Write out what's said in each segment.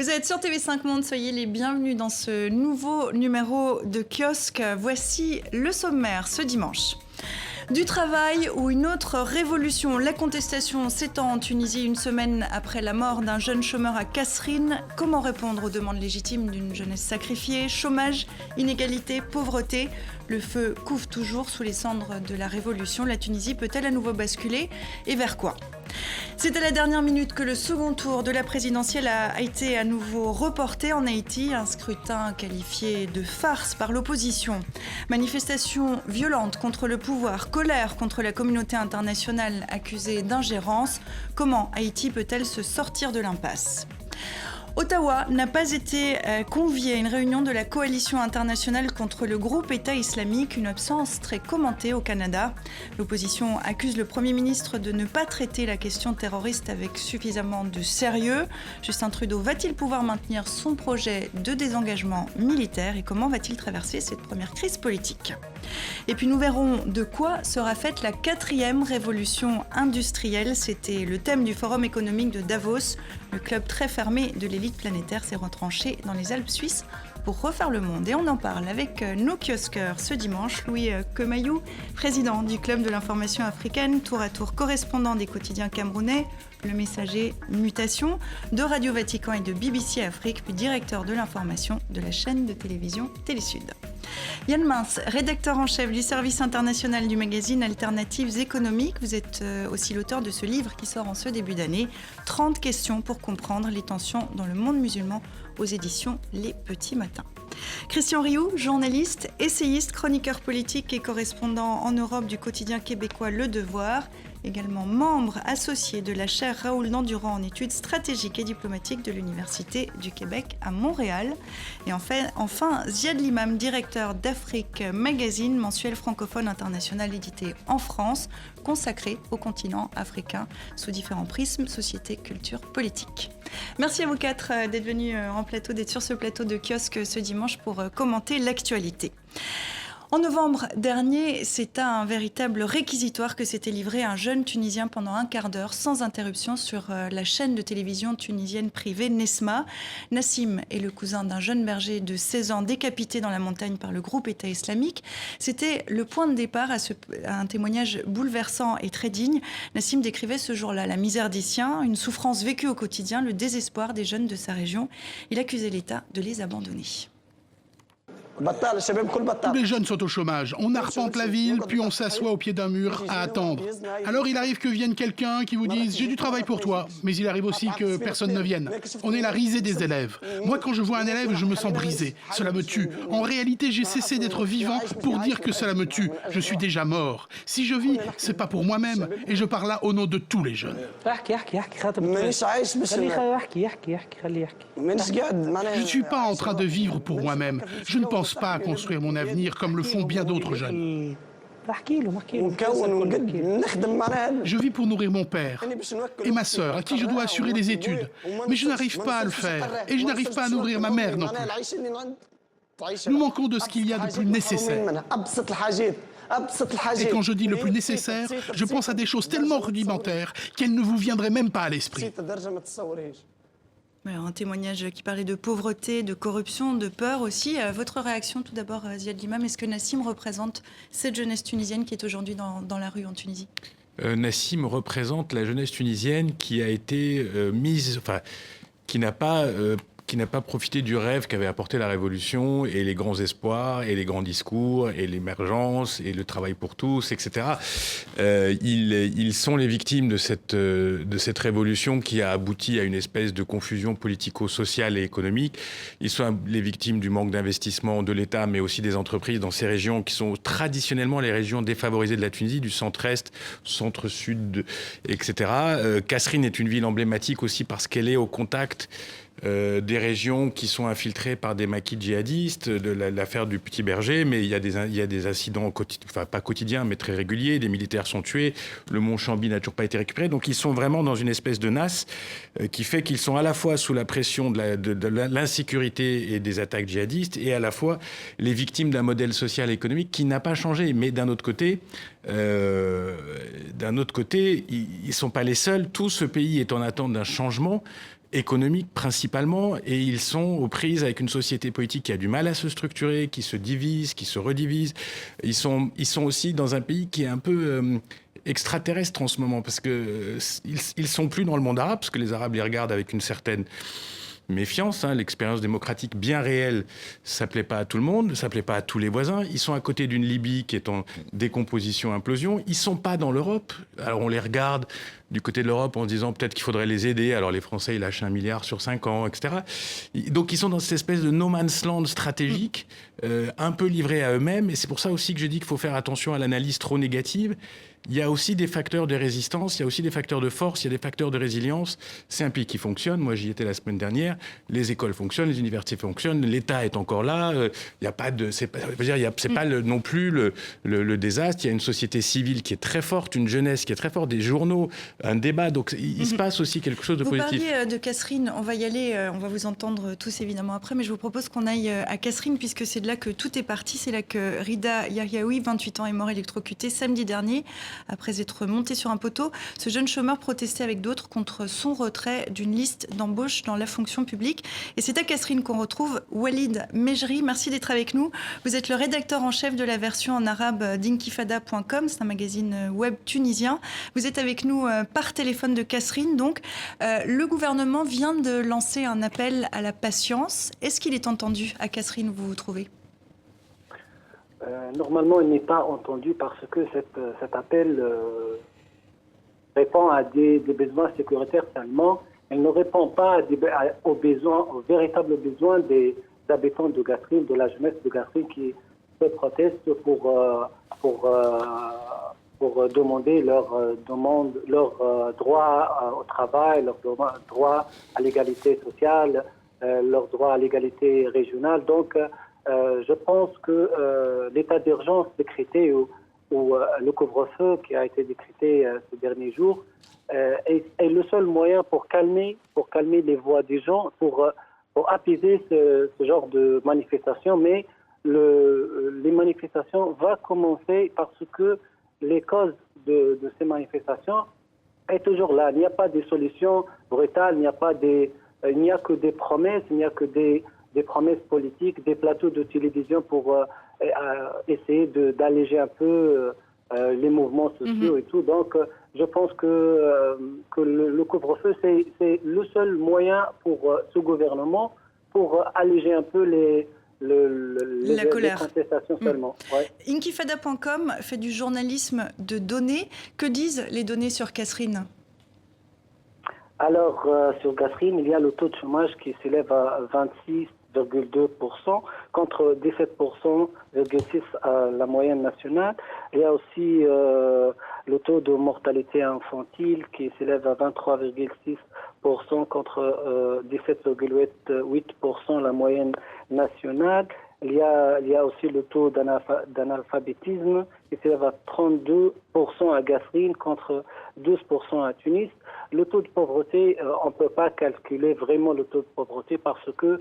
Vous êtes sur TV5 Monde, soyez les bienvenus dans ce nouveau numéro de Kiosque. Voici le sommaire ce dimanche. Du travail ou une autre révolution, la contestation s'étend en Tunisie une semaine après la mort d'un jeune chômeur à Kasserine. Comment répondre aux demandes légitimes d'une jeunesse sacrifiée? Chômage, inégalité, pauvreté. Le feu couve toujours sous les cendres de la révolution. La Tunisie peut-elle à nouveau basculer? Et vers quoi? C'est à la dernière minute que le second tour de la présidentielle a été à nouveau reporté en Haïti, un scrutin qualifié de farce par l'opposition. Manifestations violentes contre le pouvoir, colère contre la communauté internationale accusée d'ingérence. Comment Haïti peut-elle se sortir de l'impasse ? Ottawa n'a pas été convié à une réunion de la coalition internationale contre le groupe État islamique, une absence très commentée au Canada. L'opposition accuse le Premier ministre de ne pas traiter la question terroriste avec suffisamment de sérieux. Justin Trudeau va-t-il pouvoir maintenir son projet de désengagement militaire et comment va-t-il traverser cette première crise politique ? Et puis nous verrons de quoi sera faite la 4e révolution industrielle. C'était le thème du Forum économique de Davos. Le club très fermé de l'élite planétaire s'est retranché dans les Alpes suisses pour refaire le monde. Et on en parle avec nos kiosqueurs ce dimanche. Louis Kemayou, président du Club de l'information africaine, tour à tour correspondant des quotidiens camerounais, Le Messager, Mutation, de Radio Vatican et de BBC Afrique, puis directeur de l'information de la chaîne de télévision Télésud. Yann Mince, rédacteur en chef du service international du magazine Alternatives économiques. Vous êtes aussi l'auteur de ce livre qui sort en ce début d'année, 30 questions pour comprendre les tensions dans le monde musulman, aux éditions Les Petits Matins. Christian Rioux, journaliste, essayiste, chroniqueur politique et correspondant en Europe du quotidien québécois Le Devoir, également membre associé de la chaire Raoul Dandurand en études stratégiques et diplomatiques de l'Université du Québec à Montréal. Et enfin Ziad Limam, directeur d'Afrique Magazine, mensuel francophone international édité en France, consacré au continent africain sous différents prismes, société, culture, politique. Merci à vous quatre d'être venus en plateau, d'être sur ce plateau de kiosque ce dimanche pour commenter l'actualité. En novembre dernier, c'est un véritable réquisitoire que s'était livré un jeune Tunisien pendant un quart d'heure sans interruption sur la chaîne de télévision tunisienne privée Nesma. Nassim est le cousin d'un jeune berger de 16 ans décapité dans la montagne par le groupe État islamique. C'était le point de départ à un témoignage bouleversant et très digne. Nassim décrivait ce jour-là la misère des siens, une souffrance vécue au quotidien, le désespoir des jeunes de sa région. Il accusait l'État de les abandonner. Tous les jeunes sont au chômage. On arpente la ville, puis on s'assoit au pied d'un mur à attendre. Alors il arrive que vienne quelqu'un qui vous dise « j'ai du travail pour toi », mais il arrive aussi que personne ne vienne. On est la risée des élèves. Moi, quand je vois un élève, je me sens brisé. Cela me tue. En réalité, j'ai cessé d'être vivant pour dire que cela me tue. Je suis déjà mort. Si je vis, c'est pas pour moi-même, et je parle là au nom de tous les jeunes. Je ne suis pas en train de vivre pour moi-même. Je ne pense pas à construire mon avenir comme le font bien d'autres jeunes. Je vis pour nourrir mon père et ma sœur, à qui je dois assurer les études. Mais je n'arrive pas à le faire, et je n'arrive pas à nourrir ma mère non plus. Nous manquons de ce qu'il y a de plus nécessaire. Et quand je dis le plus nécessaire, je pense à des choses tellement rudimentaires qu'elles ne vous viendraient même pas à l'esprit. Alors, un témoignage qui parlait de pauvreté, de corruption, de peur aussi. Votre réaction tout d'abord, Ziad Limam, est-ce que Nassim représente cette jeunesse tunisienne qui est aujourd'hui dans la rue en Tunisie ? Nassim représente la jeunesse tunisienne qui a été qui n'a pas profité du rêve qu'avait apporté la Révolution et les grands espoirs et les grands discours et l'émergence et le travail pour tous, etc. Ils sont les victimes de cette révolution qui a abouti à une espèce de confusion politico-sociale et économique. Ils sont les victimes du manque d'investissement de l'État, mais aussi des entreprises dans ces régions qui sont traditionnellement les régions défavorisées de la Tunisie, du centre-est, centre-sud, etc. Kasserine est une ville emblématique aussi parce qu'elle est au contact des régions qui sont infiltrées par des maquis djihadistes, de l'affaire du Petit Berger, mais il y a des incidents, pas quotidiens, mais très réguliers. Des militaires sont tués, le mont Chambi n'a toujours pas été récupéré. Donc ils sont vraiment dans une espèce de nasse qui fait qu'ils sont à la fois sous la pression de l'insécurité et des attaques djihadistes, et à la fois les victimes d'un modèle social et économique qui n'a pas changé. Mais d'un autre côté, ils ne sont pas les seuls. Tout ce pays est en attente d'un changement. économiques principalement, et ils sont aux prises avec une société politique qui a du mal à se structurer, qui se divise, qui se redivise. Ils sont aussi dans un pays qui est un peu extraterrestre en ce moment, parce que ils sont plus dans le monde arabe, parce que les Arabes les regardent avec une certaine méfiance. L'expérience démocratique bien réelle, ça plaît pas à tout le monde, ça plaît pas à tous les voisins. Ils sont à côté d'une Libye qui est en décomposition, implosion. Ils sont pas dans l'Europe. Alors on les regarde du côté de l'Europe en se disant peut-être qu'il faudrait les aider. Alors les Français, ils lâchent 1 milliard sur 5 ans, etc. Donc ils sont dans cette espèce de no man's land stratégique, un peu livrés à eux-mêmes. Et c'est pour ça aussi que je dis qu'il faut faire attention à l'analyse trop négative. Il y a aussi des facteurs de résistance, il y a aussi des facteurs de force, il y a des facteurs de résilience. C'est un pays qui fonctionne. Moi, j'y étais la semaine dernière. Les écoles fonctionnent, les universités fonctionnent, l'État est encore là. Il n'y a pas de, c'est pas non plus le désastre. Il y a une société civile qui est très forte, une jeunesse qui est très forte, des journaux, un débat. Donc, il se passe aussi quelque chose de positif. Vous parliez de Kasserine. On va y aller. On va vous entendre tous évidemment après, mais je vous propose qu'on aille à Kasserine puisque c'est de là que tout est parti. C'est là que Rida Yahyaoui, 28 ans, est mort électrocuté samedi dernier. Après être monté sur un poteau, ce jeune chômeur protestait avec d'autres contre son retrait d'une liste d'embauche dans la fonction publique. Et c'est à Kasserine qu'on retrouve Walid Mejri. Merci d'être avec nous. Vous êtes le rédacteur en chef de la version en arabe d'inkifada.com. C'est un magazine web tunisien. Vous êtes avec nous par téléphone de Kasserine. Donc, le gouvernement vient de lancer un appel à la patience. Est-ce qu'il est entendu à Kasserine, vous trouvez ? Normalement, il n'est pas entendu parce que cet appel répond à des besoins sécuritaires seulement. Il ne répond pas aux véritables besoins des habitants de Kasserine, de la jeunesse de Kasserine qui se protestent pour demander leur droit au travail, leur droit à l'égalité sociale, leur droit à l'égalité régionale. Donc, je pense que l'état d'urgence décrété ou le couvre-feu qui a été décrété ces derniers jours est le seul moyen pour calmer les voix des gens, pour apaiser ce genre de manifestations. Mais les manifestations vont commencer parce que les causes de ces manifestations est toujours là. Il n'y a pas de solution brutale, il n'y a que des promesses, il n'y a que des promesses politiques, des plateaux de télévision pour essayer d'alléger un peu les mouvements sociaux et tout. Donc, je pense que le couvre-feu, c'est le seul moyen pour ce gouvernement pour alléger un peu la colère. Les contestations seulement. Ouais. Inkifada.com fait du journalisme de données. Que disent les données sur Kasserine ? Alors, sur Kasserine, il y a le taux de chômage qui s'élève à 26,2% contre 17,6% à la moyenne nationale. Il y a aussi le taux de mortalité infantile qui s'élève à 23,6% contre 17,8% la moyenne nationale. Il y a aussi le taux d'analphabétisme qui s'élève à 32% à Kasserine contre 12% à Tunis. Le taux de pauvreté, on ne peut pas calculer vraiment le taux de pauvreté parce que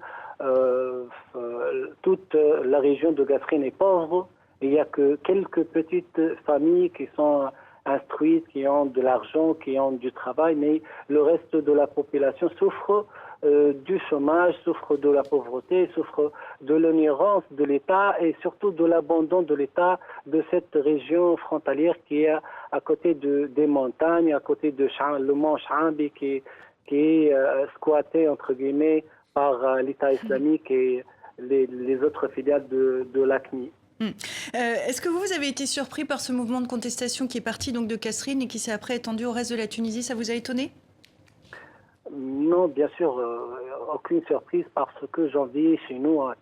toute la région de Kasserine est pauvre. Il n'y a que quelques petites familles qui sont instruites, qui ont de l'argent, qui ont du travail, mais le reste de la population souffre du chômage, souffre de la pauvreté, souffre de l'ignorance de l'État et surtout de l'abandon de l'État de cette région frontalière qui est à côté des montagnes, à côté de le mont Chaambi qui est squatté entre guillemets par l'État islamique et les autres filiales de l'AQMI. Est-ce que vous avez été surpris par ce mouvement de contestation qui est parti donc de Kasserine et qui s'est après étendu au reste de la Tunisie? Ça vous a étonné? Non, bien sûr, aucune surprise parce que janvier, chez nous, en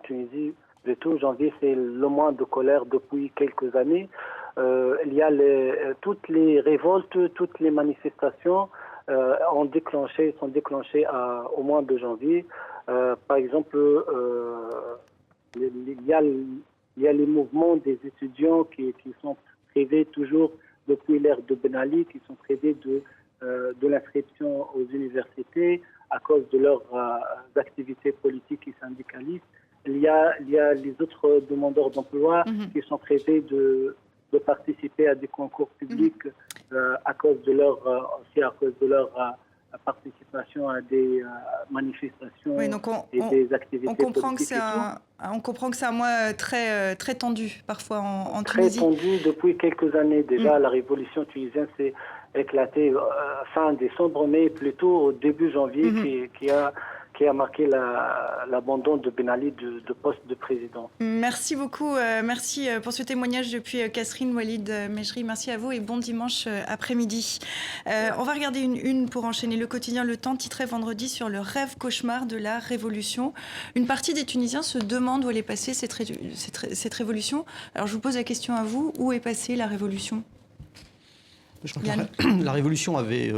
Tunisie, plutôt, janvier, c'est le mois de colère depuis quelques années. Il y a toutes les révoltes, toutes les manifestations sont déclenchées au mois de janvier. Par exemple, il y a les mouvements des étudiants qui sont privés toujours depuis l'ère de Ben Ali, qui sont privés de l'inscription aux universités à cause de leurs activités politiques et syndicalistes. Il y a les autres demandeurs d'emploi qui sont privés de participer à des concours publics à cause de leur participation à des manifestations Oui, donc et des activités on comprend que politiques. on comprend que c'est un mois très, très tendu, parfois en Très Tunisie. tendu depuis quelques années déjà. La révolution tunisienne s'est éclatée fin décembre, mais plutôt au début janvier, qui a marqué l'abandon de Ben Ali de poste de président. Merci beaucoup. Merci pour ce témoignage depuis Kasserine Walid Mejri. Merci à vous et bon dimanche après-midi. On va regarder une pour enchaîner. Le quotidien Le Temps titrait vendredi sur le rêve cauchemar de la révolution. Une partie des Tunisiens se demande où elle est passée cette révolution. Alors je vous pose la question à vous. Où est passée la révolution ? Je crois que la révolution avait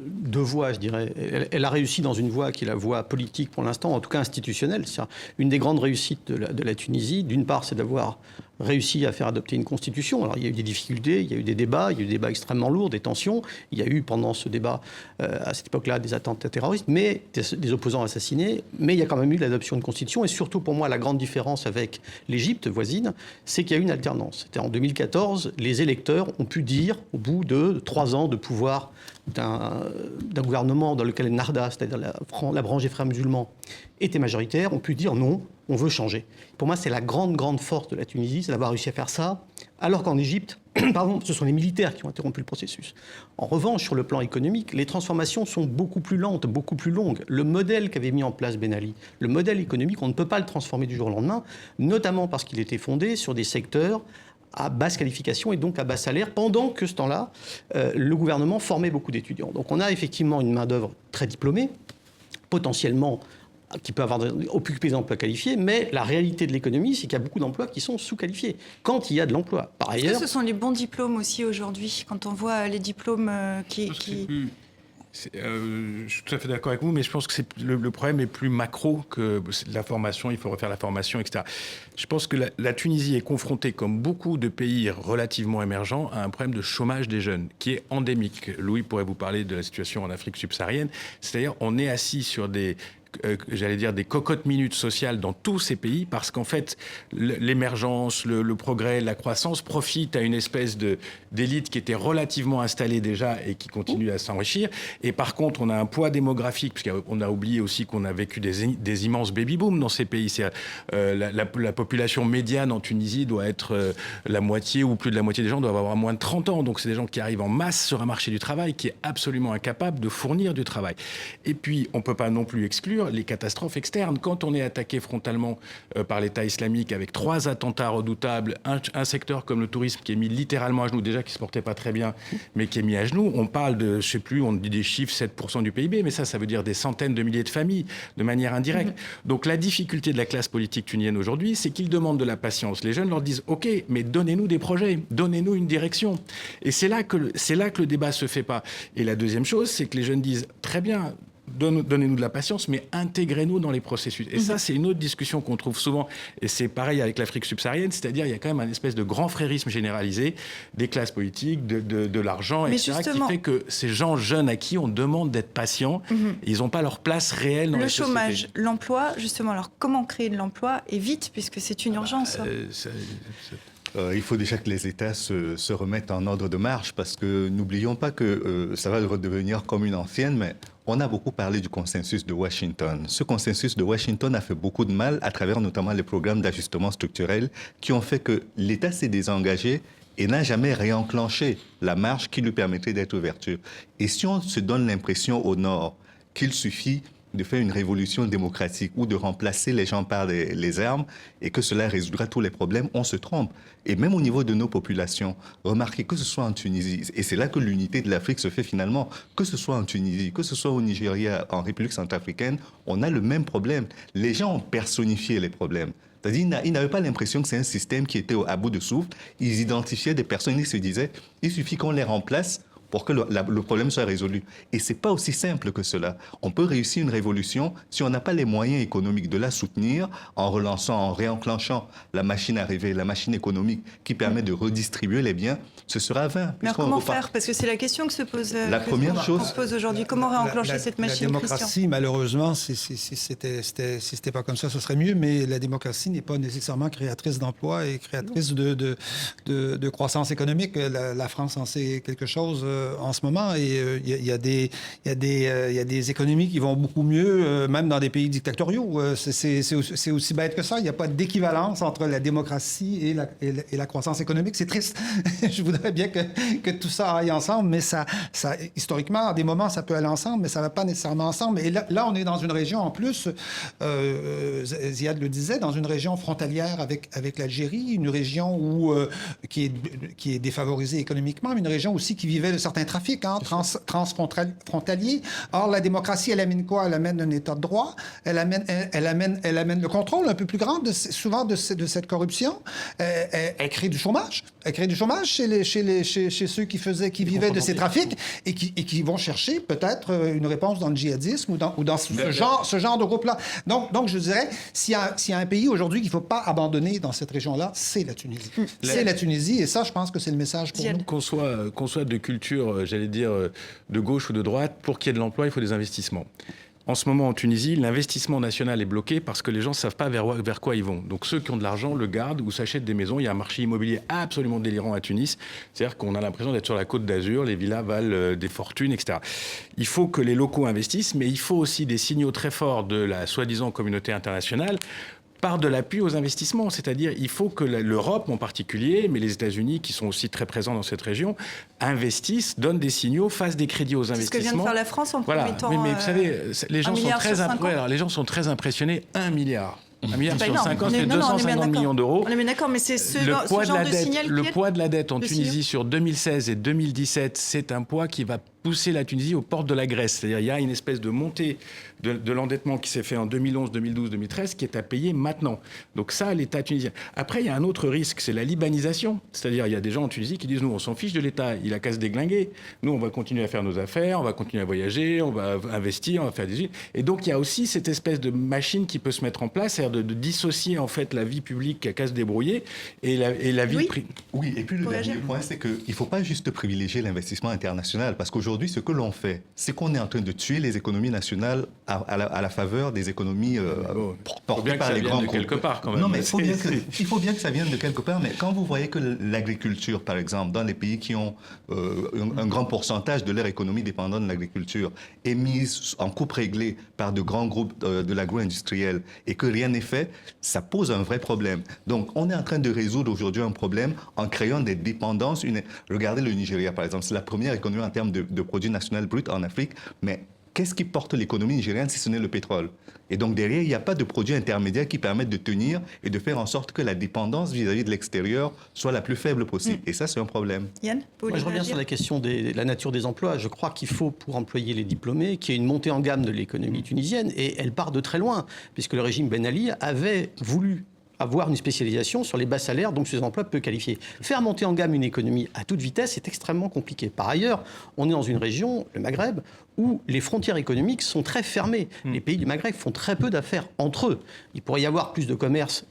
deux voies, je dirais. Elle a réussi dans une voie qui est la voie politique pour l'instant, en tout cas institutionnelle. C'est une des grandes réussites de la Tunisie. D'une part, c'est d'avoir réussi à faire adopter une constitution. Alors il y a eu des difficultés, il y a eu des débats extrêmement lourds, des tensions. Il y a eu pendant ce débat, à cette époque-là, des attentats terroristes, mais des opposants assassinés. Mais il y a quand même eu l'adoption de constitution. Et surtout, pour moi, la grande différence avec l'Égypte voisine, c'est qu'il y a eu une alternance. C'était en 2014, les électeurs ont pu dire, au bout de 3 ans de pouvoir d'un gouvernement dans lequel Narda, c'est-à-dire la branche des frères musulmans, était majoritaire, ont pu dire non, on veut changer. Pour moi, c'est la grande force de la Tunisie, c'est d'avoir réussi à faire ça, alors qu'en Égypte, ce sont les militaires qui ont interrompu le processus. En revanche, sur le plan économique, les transformations sont beaucoup plus lentes, beaucoup plus longues. Le modèle qu'avait mis en place Ben Ali, le modèle économique, on ne peut pas le transformer du jour au lendemain, notamment parce qu'il était fondé sur des secteurs à basse qualification et donc à bas salaire, pendant que ce temps-là, le gouvernement formait beaucoup d'étudiants. Donc on a effectivement une main-d'œuvre très diplômée, potentiellement qui peut occuper des emplois qualifiés, mais la réalité de l'économie, c'est qu'il y a beaucoup d'emplois qui sont sous-qualifiés, quand il y a de l'emploi. Par ailleurs... Est-ce que ce sont les bons diplômes aussi aujourd'hui, quand on voit les diplômes qui... je suis tout à fait d'accord avec vous, mais je pense que le problème est plus macro que la formation, il faut refaire la formation, etc. Je pense que la Tunisie est confrontée, comme beaucoup de pays relativement émergents, à un problème de chômage des jeunes, qui est endémique. Louis pourrait vous parler de la situation en Afrique subsaharienne. C'est-à-dire, on est assis sur des cocottes minutes sociales dans tous ces pays, parce qu'en fait, l'émergence, le progrès, la croissance profitent à une espèce d'élite qui était relativement installée déjà et qui continue à s'enrichir. Et par contre, on a un poids démographique, puisqu'on a oublié aussi qu'on a vécu des immenses baby-booms dans ces pays. La population médiane en Tunisie doit être la moitié ou plus de la moitié des gens doivent avoir moins de 30 ans. Donc c'est des gens qui arrivent en masse sur un marché du travail qui est absolument incapable de fournir du travail. Et puis, on ne peut pas non plus exclure les catastrophes externes. Quand on est attaqué frontalement par l'État islamique avec 3 attentats redoutables, un secteur comme le tourisme qui est mis littéralement à genoux, déjà qui ne se portait pas très bien, mais qui est mis à genoux, on parle de, je ne sais plus, on dit des chiffres, 7% du PIB, mais ça veut dire des centaines de milliers de familles, de manière indirecte. Donc la difficulté de la classe politique tunisienne aujourd'hui, c'est qu'ils demandent de la patience. Les jeunes leur disent « Ok, mais donnez-nous des projets, donnez-nous une direction ». Et c'est là que le débat ne se fait pas. Et la deuxième chose, c'est que les jeunes disent « Très bien, donnez-nous de la patience, mais intégrez-nous dans les processus ». Et ça, c'est une autre discussion qu'on trouve souvent. Et c'est pareil avec l'Afrique subsaharienne, c'est-à-dire il y a quand même un espèce de grand frérisme généralisé des classes politiques, de l'argent, etc., qui fait que ces gens jeunes à qui on demande d'être patients, ils n'ont pas leur place réelle dans la société. Le chômage, l'emploi, justement. Alors, comment créer de l'emploi ? Et vite, puisque c'est une urgence. Il faut déjà que les États se remettent en ordre de marche, parce que n'oublions pas que ça va redevenir comme une ancienne, mais on a beaucoup parlé du consensus de Washington. Ce consensus de Washington a fait beaucoup de mal à travers notamment les programmes d'ajustement structurel qui ont fait que l'État s'est désengagé et n'a jamais réenclenché la marche qui lui permettrait d'être ouverture. Et si on se donne l'impression au Nord qu'il suffit de faire une révolution démocratique ou de remplacer les gens par les armes et que cela résoudra tous les problèmes, on se trompe. Et même au niveau de nos populations, remarquez que ce soit en Tunisie, et c'est là que l'unité de l'Afrique se fait finalement, que ce soit en Tunisie, que ce soit au Nigeria, en République centrafricaine, on a le même problème. Les gens ont personnifié les problèmes. C'est-à-dire qu'ils n'avaient pas l'impression que c'est un système qui était à bout de souffle. Ils identifiaient des personnes, ils se disaient, il suffit qu'on les remplace pour que le problème soit résolu. Et ce n'est pas aussi simple que cela. On peut réussir une révolution si on n'a pas les moyens économiques de la soutenir en relançant, en réenclenchant la machine arrivée, la machine économique qui permet de redistribuer les biens. Ce sera vain. Mais comment faire ? Parce que c'est la question que se pose, pose aujourd'hui. Comment réenclencher cette machine, La démocratie, Christian ? malheureusement, si c'était pas comme ça, ce serait mieux. Mais la démocratie n'est pas nécessairement créatrice d'emplois et créatrice de croissance économique. La France en sait quelque chose. en ce moment et il y a des économies qui vont beaucoup mieux, même dans des pays dictatoriaux. C'est aussi bête que ça. Il n'y a pas d'équivalence entre la démocratie et la croissance économique. C'est triste. Je voudrais bien que tout ça aille ensemble, mais ça, historiquement, à des moments, ça peut aller ensemble, mais ça ne va pas nécessairement ensemble. Et là, on est dans une région, en plus, Ziad le disait, dans une région frontalière avec l'Algérie, une région qui est défavorisée économiquement, mais une région aussi qui vivait de certains trafics transfrontaliers. Or, la démocratie, elle amène quoi? Elle amène un état de droit, elle amène le contrôle un peu plus grand souvent de cette corruption. Elle crée du chômage. Elle crée du chômage chez ceux qui vivaient de ces trafics et qui vont chercher peut-être une réponse dans le djihadisme ou dans ce genre de groupe-là. Donc, je dirais, s'il y a un pays aujourd'hui qu'il ne faut pas abandonner dans cette région-là, c'est la Tunisie. C'est la Tunisie, et ça, je pense que c'est le message pour nous. Qu'on soit de culture, j'allais dire, de gauche ou de droite, pour qu'il y ait de l'emploi, il faut des investissements. En ce moment, en Tunisie, l'investissement national est bloqué parce que les gens ne savent pas vers quoi ils vont. Donc ceux qui ont de l'argent le gardent ou s'achètent des maisons. Il y a un marché immobilier absolument délirant à Tunis. C'est-à-dire qu'on a l'impression d'être sur la côte d'Azur, les villas valent des fortunes, etc. Il faut que les locaux investissent, mais il faut aussi des signaux très forts de la soi-disant communauté internationale par de l'appui aux investissements. C'est-à-dire il faut que l'Europe en particulier, mais les États-Unis qui sont aussi très présents dans cette région, investissent, donnent des signaux, fassent des crédits aux investissements. C'est ce que vient de faire la France en promettant... Mais vous savez, les gens sont très impressionnés. 1 milliard. 1 milliard sur 5 ans, c'est 250 millions d'euros. On est bien d'accord, mais c'est ce genre de signal qui est... Le poids de la dette en Tunisie sur 2016 et 2017, c'est un poids qui va pousser la Tunisie aux portes de la Grèce. C'est-à-dire il y a une espèce de montée de l'endettement qui s'est fait en 2011, 2012, 2013 qui est à payer maintenant. Donc ça, l'État tunisien. Après, il y a un autre risque, c'est la libanisation. C'est-à-dire il y a des gens en Tunisie qui disent nous, on s'en fiche de l'État, il a qu'à se déglinguer. Nous, on va continuer à faire nos affaires, on va continuer à voyager, on va investir, on va faire des îles. Et donc il y a aussi cette espèce de machine qui peut se mettre en place, c'est-à-dire de dissocier en fait la vie publique qui a qu'à se débrouiller et la vie privée. Oui, et puis le dernier point, c'est qu'il ne faut pas juste privilégier l'investissement international, parce qu'aujourd'hui, ce que l'on fait, c'est qu'on est en train de tuer les économies nationales à la faveur des économies portées par les grands groupes. Quelque part, quand même. Non, mais il faut bien que ça vienne de quelque part. Mais quand vous voyez que l'agriculture, par exemple, dans les pays qui ont un grand pourcentage de leur économie dépendant de l'agriculture, est mise en coupe réglée par de grands groupes de l'agro-industriel et que rien n'est fait, ça pose un vrai problème. Donc, on est en train de résoudre aujourd'hui un problème en créant des dépendances. Regardez le Nigeria, par exemple. C'est la première économie en termes de produit national brut en Afrique, mais qu'est-ce qui porte l'économie nigériane si ce n'est le pétrole? Et donc derrière, il n'y a pas de produits intermédiaires qui permettent de tenir et de faire en sorte que la dépendance vis-à-vis de l'extérieur soit la plus faible possible. Et ça, c'est un problème. Yann, moi, je reviens sur la question de la nature des emplois. Je crois qu'il faut, pour employer les diplômés, qu'il y ait une montée en gamme de l'économie tunisienne. Et elle part de très loin, puisque le régime Ben Ali avait voulu avoir une spécialisation sur les bas salaires, donc ces emplois peu qualifiés. Faire monter en gamme une économie à toute vitesse est extrêmement compliqué. Par ailleurs, on est dans une région, le Maghreb, où les frontières économiques sont très fermées. Les pays du Maghreb font très peu d'affaires entre eux. Il pourrait y avoir plus de commerce,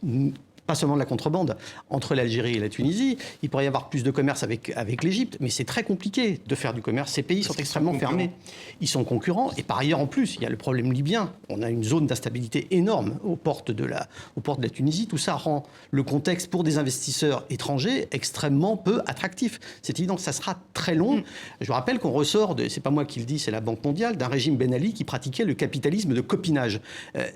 pas seulement de la contrebande, entre l'Algérie et la Tunisie. Il pourrait y avoir plus de commerce avec l'Égypte, mais c'est très compliqué de faire du commerce. Ces pays sont extrêmement fermés. Ils sont concurrents. Et par ailleurs, en plus, il y a le problème libyen. On a une zone d'instabilité énorme aux portes de la Tunisie. Tout ça rend le contexte pour des investisseurs étrangers extrêmement peu attractif. C'est évident que ça sera très long. Je vous rappelle qu'on ressort, c'est pas moi qui le dis, c'est la Banque mondiale, d'un régime Ben Ali qui pratiquait le capitalisme de copinage.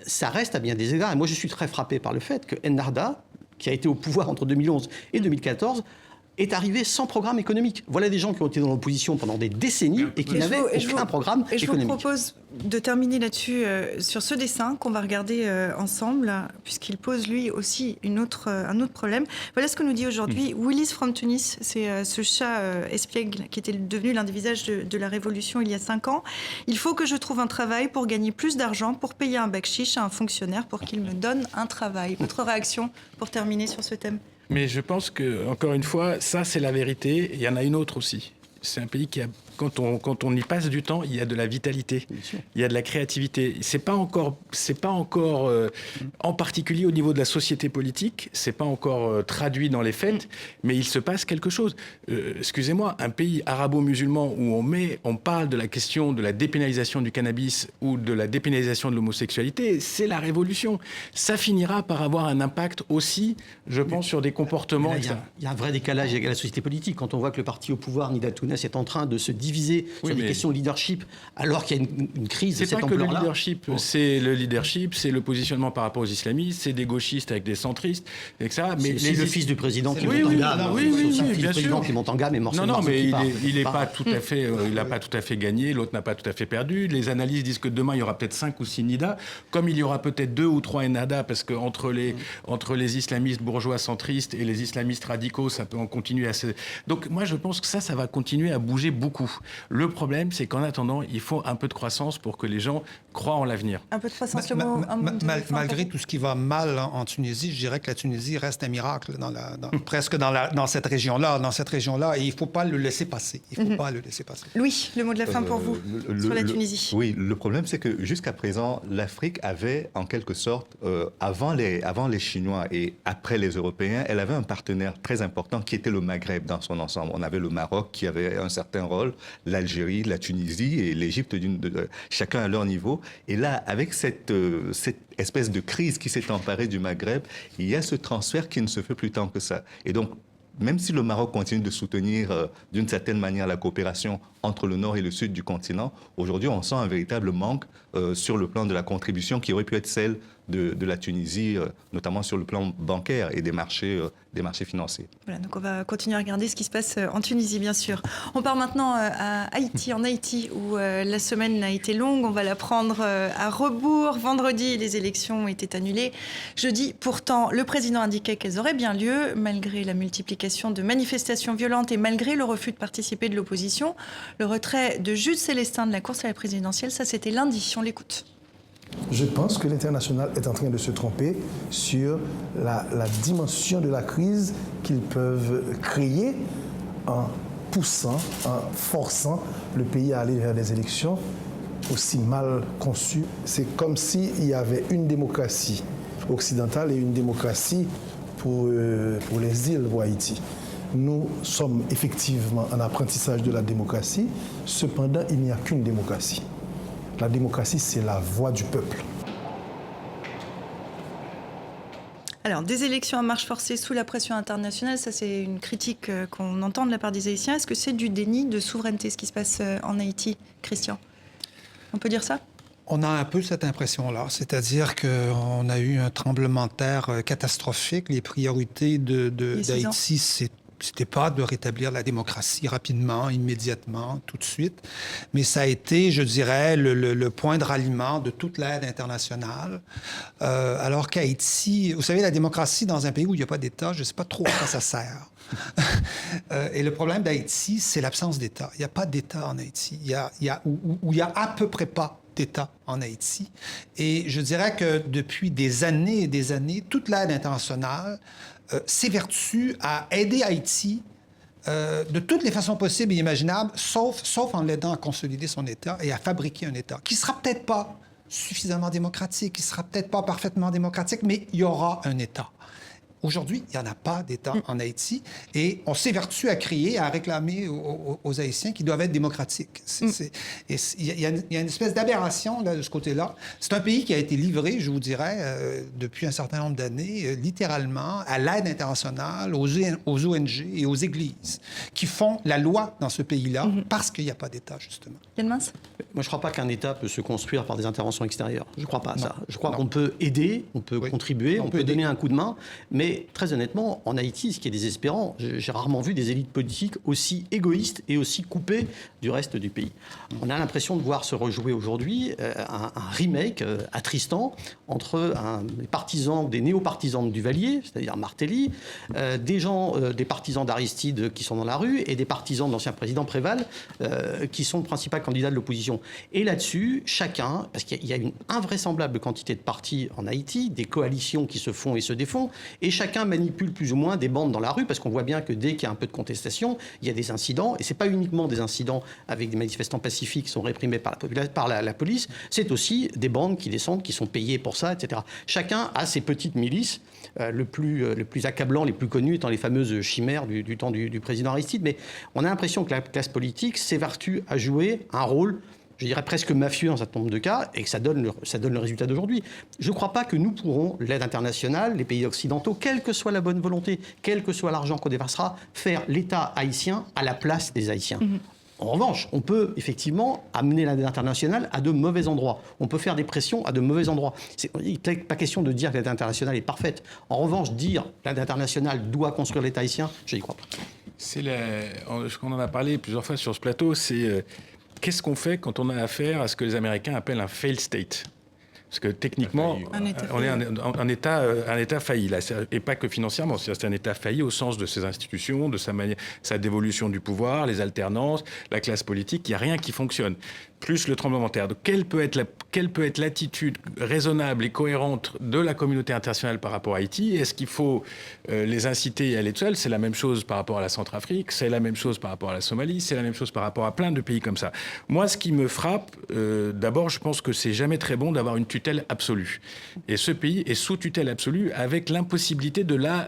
Ça reste à bien des égards. Et moi, je suis très frappé par le fait que Ennahda, qui a été au pouvoir entre 2011 et 2014, est arrivé sans programme économique. Voilà des gens qui ont été dans l'opposition pendant des décennies et qui n'avaient aucun programme économique. Et je vous propose de terminer là-dessus sur ce dessin qu'on va regarder ensemble, puisqu'il pose lui aussi un autre problème. Voilà ce que nous dit aujourd'hui Willis from Tunis. C'est ce chat espiègle qui était devenu l'un des visages de la Révolution il y a 5 ans. Il faut que je trouve un travail pour gagner plus d'argent, pour payer un bakshish à un fonctionnaire pour qu'il me donne un travail. Votre réaction pour terminer sur ce thème? Mais je pense que, encore une fois, ça c'est la vérité. Il y en a une autre aussi. C'est un pays qui a quand on y passe du temps, il y a de la vitalité, il y a de la créativité. C'est pas encore en particulier au niveau de la société politique, c'est pas encore traduit dans les faits, mais il se passe quelque chose. Excusez-moi, un pays arabo-musulman où on parle de la question de la dépénalisation du cannabis ou de la dépénalisation de l'homosexualité, c'est la révolution. Ça finira par avoir un impact aussi, je pense, sur des comportements. Il y a un vrai décalage avec la société politique. Quand on voit que le parti au pouvoir, Nida Tounes, est en train de se diviser sur des questions de leadership, alors qu'il y a une crise de cette ampleur-là. C'est pas que le leadership, c'est le leadership, c'est le positionnement par rapport aux islamistes, c'est des gauchistes avec des centristes, etc. Mais c'est le fils du président qui monte en gamme. Oui, bien sûr. Qui monte en gamme et morceau. Non, mais il n'a pas tout à fait gagné, l'autre n'a pas tout à fait perdu. Les analyses disent que demain, il y aura peut-être 5 ou 6 Nida, comme il y aura peut-être 2 ou 3 Ennahda, parce qu'entre les islamistes bourgeois centristes et les islamistes radicaux, ça peut en continuer à se... Donc moi, je pense que ça va continuer à bouger beaucoup. Le problème, c'est qu'en attendant, il faut un peu de croissance pour que les gens croient en l'avenir. Un peu de croissance, malgré tout ce qui va mal en Tunisie, je dirais que la Tunisie reste un miracle presque dans cette région-là. Dans cette région-là, et il ne faut pas le laisser passer. Il faut pas le laisser passer. Louis, le mot de la fin pour vous sur la Tunisie. Oui, le problème, c'est que jusqu'à présent, l'Afrique avait, en quelque sorte, avant les Chinois et après les Européens, elle avait un partenaire très important qui était le Maghreb dans son ensemble. On avait le Maroc qui avait un certain rôle, l'Algérie, la Tunisie et l'Égypte, chacun à leur niveau. Et là, avec cette espèce de crise qui s'est emparée du Maghreb, il y a ce transfert qui ne se fait plus tant que ça. Et donc, même si le Maroc continue de soutenir d'une certaine manière la coopération entre le nord et le sud du continent, aujourd'hui, on sent un véritable manque sur le plan de la contribution qui aurait pu être celle de la Tunisie, notamment sur le plan bancaire et des marchés financiers. Voilà, donc on va continuer à regarder ce qui se passe en Tunisie, bien sûr. On part maintenant à Haïti, en Haïti, où la semaine a été longue. On va la prendre à rebours. Vendredi, les élections ont été annulées. Jeudi, pourtant, le président indiquait qu'elles auraient bien lieu, malgré la multiplication de manifestations violentes et malgré le refus de participer de l'opposition. Le retrait de Jude Célestin de la course à la présidentielle, ça c'était lundi. On l'écoute. Je pense que l'international est en train de se tromper sur la dimension de la crise qu'ils peuvent créer en poussant, en forçant le pays à aller vers des élections aussi mal conçues. C'est comme s'il y avait une démocratie occidentale et une démocratie pour les îles ou Haïti. Nous sommes effectivement en apprentissage de la démocratie, cependant il n'y a qu'une démocratie. La démocratie, c'est la voix du peuple. Alors, des élections à marche forcée sous la pression internationale, ça c'est une critique qu'on entend de la part des Haïtiens. Est-ce que c'est du déni de souveraineté, ce qui se passe en Haïti, Christian? On peut dire ça? On a un peu cette impression-là, c'est-à-dire qu'on a eu un tremblement de terre catastrophique. Les priorités d'Haïti, c'était pas de rétablir la démocratie rapidement, immédiatement, tout de suite, mais ça a été, je dirais, le point de ralliement de toute l'aide internationale. Alors qu'Haïti, vous savez, la démocratie dans un pays où il n'y a pas d'État, je ne sais pas trop à quoi ça sert. Et le problème d'Haïti, c'est l'absence d'État. Il n'y a pas d'État en Haïti. Il y a à peu près pas d'État en Haïti. Et je dirais que depuis des années et des années, toute l'aide internationale s'évertue à aider Haïti de toutes les façons possibles et imaginables, sauf en l'aidant à consolider son État et à fabriquer un État qui ne sera peut-être pas suffisamment démocratique, qui ne sera peut-être pas parfaitement démocratique, mais il y aura un État. Aujourd'hui, il n'y en a pas d'État en Haïti et on s'évertue à crier, à réclamer aux Haïtiens qu'ils doivent être démocratiques. Il y a une espèce d'aberration là, de ce côté-là. C'est un pays qui a été livré, je vous dirais, depuis un certain nombre d'années, littéralement, à l'aide internationale, aux ONG et aux églises qui font la loi dans ce pays-là parce qu'il n'y a pas d'État, justement. Yann Mince? Moi, je ne crois pas qu'un État peut se construire par des interventions extérieures. Je ne crois pas à ça. Je crois qu'on peut aider, on peut contribuer, on peut donner un coup de main, mais très honnêtement, en Haïti, ce qui est désespérant, j'ai rarement vu des élites politiques aussi égoïstes et aussi coupées du reste du pays. On a l'impression de voir se rejouer aujourd'hui un remake attristant entre des partisans, des néo-partisans de Duvalier, c'est-à-dire Martelly, des partisans d'Aristide qui sont dans la rue et des partisans de l'ancien président Préval qui sont le principal candidat de l'opposition. Et là-dessus, chacun, parce qu'il y a une invraisemblable quantité de partis en Haïti, des coalitions qui se font et se défont, et chacun manipule plus ou moins des bandes dans la rue, parce qu'on voit bien que dès qu'il y a un peu de contestation, il y a des incidents, et c'est pas uniquement des incidents avec des manifestants pacifiques qui sont réprimés par la police, c'est aussi des bandes qui descendent, qui sont payées pour ça, etc. Chacun a ses petites milices, le plus accablant, les plus connus étant les fameuses chimères du temps du président Aristide, mais on a l'impression que la classe politique s'évertue à jouer un rôle, je dirais presque mafieux dans un certain nombre de cas, et que ça donne le résultat d'aujourd'hui. Je ne crois pas que nous pourrons, l'aide internationale, les pays occidentaux, quelle que soit la bonne volonté, quel que soit l'argent qu'on déversera, faire l'État haïtien à la place des Haïtiens. En revanche, on peut effectivement amener l'aide internationale à de mauvais endroits. On peut faire des pressions à de mauvais endroits. Il n'est pas question de dire que l'aide internationale est parfaite. En revanche, dire que l'aide internationale doit construire l'État haïtien, je n'y crois pas. On en a parlé plusieurs fois sur ce plateau, c'est qu'est-ce qu'on fait quand on a affaire à ce que les Américains appellent un failed state ? Parce que techniquement, on est un État failli, là, et pas que financièrement. C'est un État failli au sens de ses institutions, de sa dévolution du pouvoir, les alternances, la classe politique. Il n'y a rien qui fonctionne. Plus le tremblement de terre. Donc, quelle peut être l'attitude raisonnable et cohérente de la communauté internationale par rapport à Haïti ? Est-ce qu'il faut les inciter à aller seuls ? C'est la même chose par rapport à la Centrafrique, c'est la même chose par rapport à la Somalie, c'est la même chose par rapport à plein de pays comme ça. Moi, ce qui me frappe, d'abord, je pense que c'est jamais très bon d'avoir une tutelle absolue. Et ce pays est sous tutelle absolue avec l'impossibilité de la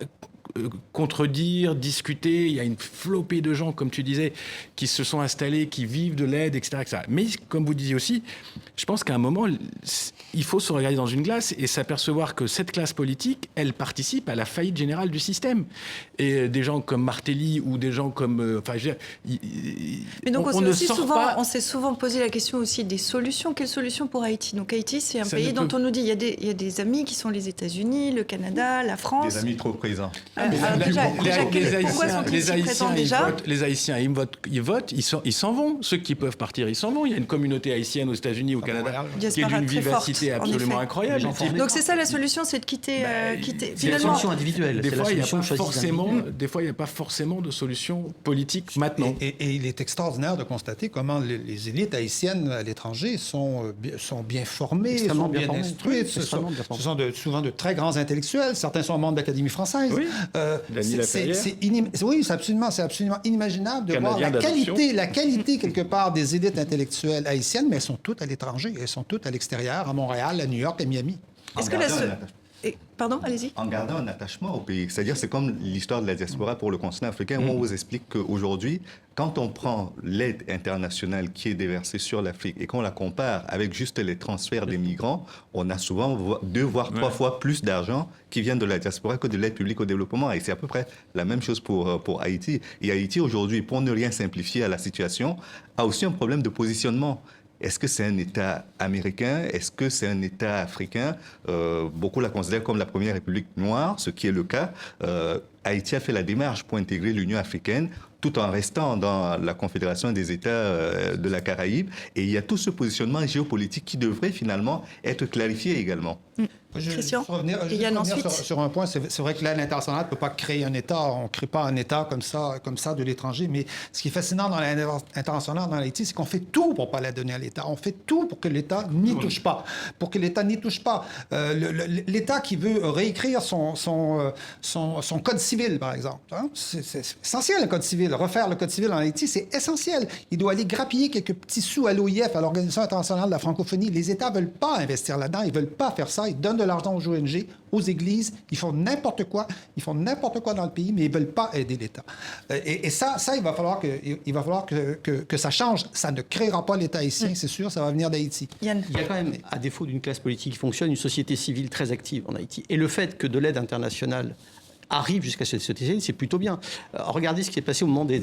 contredire, discuter. Il y a une flopée de gens, comme tu disais, qui se sont installés, qui vivent de l'aide, etc., etc. Mais comme vous disiez aussi, je pense qu'à un moment, il faut se regarder dans une glace et s'apercevoir que cette classe politique, elle participe à la faillite générale du système. Et des gens comme Martelly ou des gens comme... Mais donc on s'est souvent posé la question aussi des solutions. Quelles solutions pour Haïti ? Donc Haïti, c'est un pays dont on nous dit il y a des amis qui sont les États-Unis, le Canada, la France. Des amis trop présents. Les Haïtiens, ils votent, ils s'en vont. Ceux qui peuvent partir, ils s'en vont. Il y a une communauté haïtienne aux États-unis, au Canada, qui est d'une vivacité absolument incroyable. Donc c'est ça la solution, c'est de quitter. C'est la solution individuelle. Des fois, il n'y a pas forcément de solution politique maintenant. Et il est extraordinaire de constater comment les élites haïtiennes à l'étranger sont bien formées, sont bien instruites. Ce sont souvent de très grands intellectuels. Certains sont membres de l'Académie française. Oui. C'est absolument inimaginable de voir la qualité quelque part des élites intellectuelles haïtiennes, mais elles sont toutes à l'étranger, elles sont toutes à l'extérieur, à Montréal, à New York, à Miami. Est-ce que Pardon, allez-y. En gardant un attachement au pays. C'est-à-dire, c'est comme l'histoire de la diaspora pour le continent africain, où on vous explique qu'aujourd'hui, quand on prend l'aide internationale qui est déversée sur l'Afrique et qu'on la compare avec juste les transferts des migrants, on a souvent 2 voire 3 fois plus d'argent qui vient de la diaspora que de l'aide publique au développement. Et c'est à peu près la même chose pour Haïti. Et Haïti, aujourd'hui, pour ne rien simplifier à la situation, a aussi un problème de positionnement. Est-ce que c'est un État américain? Est-ce que c'est un État africain? Beaucoup la considèrent comme la première république noire, ce qui est le cas. Haïti a fait la démarche pour intégrer l'Union africaine, tout en restant dans la Confédération des États de la Caraïbe. Et il y a tout ce positionnement géopolitique qui devrait finalement être clarifié également. Christian, revenir sur un point. C'est vrai que l'aide internationale ne peut pas créer un État. On ne crée pas un État comme ça de l'étranger. Mais ce qui est fascinant dans l'aide internationale dans Haïti, c'est qu'on fait tout pour ne pas la donner à l'État. On fait tout pour que l'État n'y touche pas. L'État qui veut réécrire son code civil, par exemple. Hein? C'est essentiel, le code civil. Refaire le code civil en Haïti, c'est essentiel. Il doit aller grappiller quelques petits sous à l'OIF, à l'Organisation internationale de la francophonie. Les États ne veulent pas investir là-dedans. Ils ne veulent pas faire ça. Ils donnent de l'argent aux ONG, aux églises. Ils font n'importe quoi. Ils font n'importe quoi dans le pays, mais ils ne veulent pas aider l'État. Et ça, il va falloir que ça change. Ça ne créera pas l'État haïtien, c'est sûr. Ça va venir d'Haïti. Yann. Il y a quand même, à défaut d'une classe politique qui fonctionne, une société civile très active en Haïti. Et le fait que de l'aide internationale arrive jusqu'à cette société civile, c'est plutôt bien. Regardez ce qui est passé au moment des...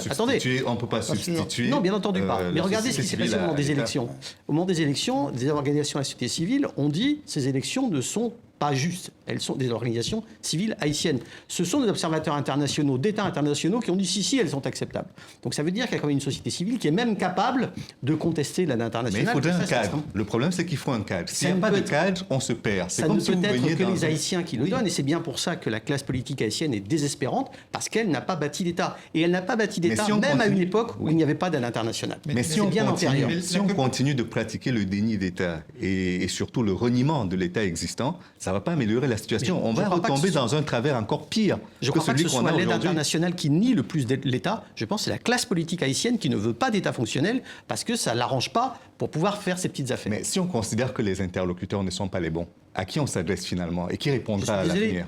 Attendez. On ne peut pas substituer... Non, bien entendu pas. Mais regardez ce qui s'est passé au moment des élections. Au moment des élections, des organisations de la société civile ont dit ces élections ne sont pas justes. Elles sont des organisations civiles haïtiennes. Ce sont des observateurs internationaux, d'États internationaux qui ont dit si, elles sont acceptables. Donc ça veut dire qu'il y a quand même une société civile qui est même capable de contester l'aide internationale. Mais il faudrait un cadre. Le problème, c'est qu'il faut un cadre. S'il n'y a pas de cadre, on se perd. Ça ne peut être que les Haïtiens qui le donnent. Et c'est bien pour ça que la classe politique haïtienne est désespérante, parce qu'elle n'a pas bâti d'État. Et elle n'a pas bâti d'État même à une époque où il n'y avait pas d'aide internationale. Mais si on continue de pratiquer le déni d'État et surtout le reniement de l'État existant, ça ça ne va pas améliorer la situation. On va retomber dans un travers encore pire je que crois pas que celui ce qu'on a soit l'aide aujourd'hui. internationale qui nie le plus l'État. Je pense que c'est la classe politique haïtienne qui ne veut pas d'État fonctionnel parce que ça ne l'arrange pas pour pouvoir faire ses petites affaires. Mais si on considère que les interlocuteurs ne sont pas les bons, à qui on s'adresse finalement et qui répondra à l'avenir?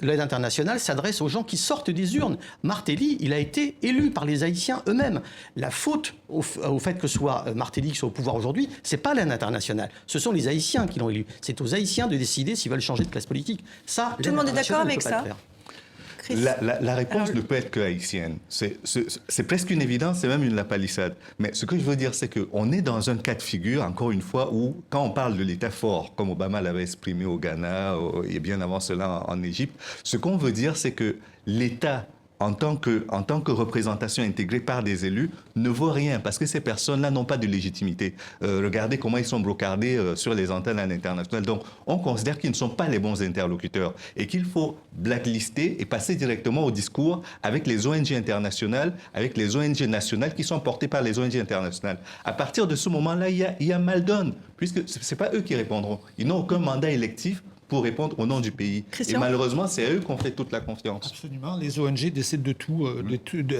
L'aide internationale s'adresse aux gens qui sortent des urnes. Martelly, il a été élu par les Haïtiens eux-mêmes. La faute au fait que ce soit Martelly qui soit au pouvoir aujourd'hui, c'est pas l'aide internationale. Ce sont les Haïtiens qui l'ont élu. C'est aux Haïtiens de décider s'ils veulent changer de classe politique. Ça, tout le monde est d'accord avec ça? La réponse ne peut être que haïtienne. C'est presque une évidence, c'est même une lapalissade. Mais ce que je veux dire, c'est qu'on est dans un cas de figure, encore une fois, où quand on parle de l'État fort, comme Obama l'avait exprimé au Ghana et bien avant cela en Égypte, ce qu'on veut dire, c'est que l'État, en tant que représentation intégrée par des élus, ne vaut rien parce que ces personnes-là n'ont pas de légitimité. Regardez comment ils sont brocardés sur les antennes à l'international. Donc, on considère qu'ils ne sont pas les bons interlocuteurs et qu'il faut blacklister et passer directement au discours avec les ONG internationales, avec les ONG nationales qui sont portées par les ONG internationales. À partir de ce moment-là, il y a mal donne, puisque ce n'est pas eux qui répondront. Ils n'ont aucun mandat électif pour répondre au nom du pays. Christian? Et malheureusement, c'est à eux qu'on fait toute la confiance. Absolument. Les ONG décident de tout,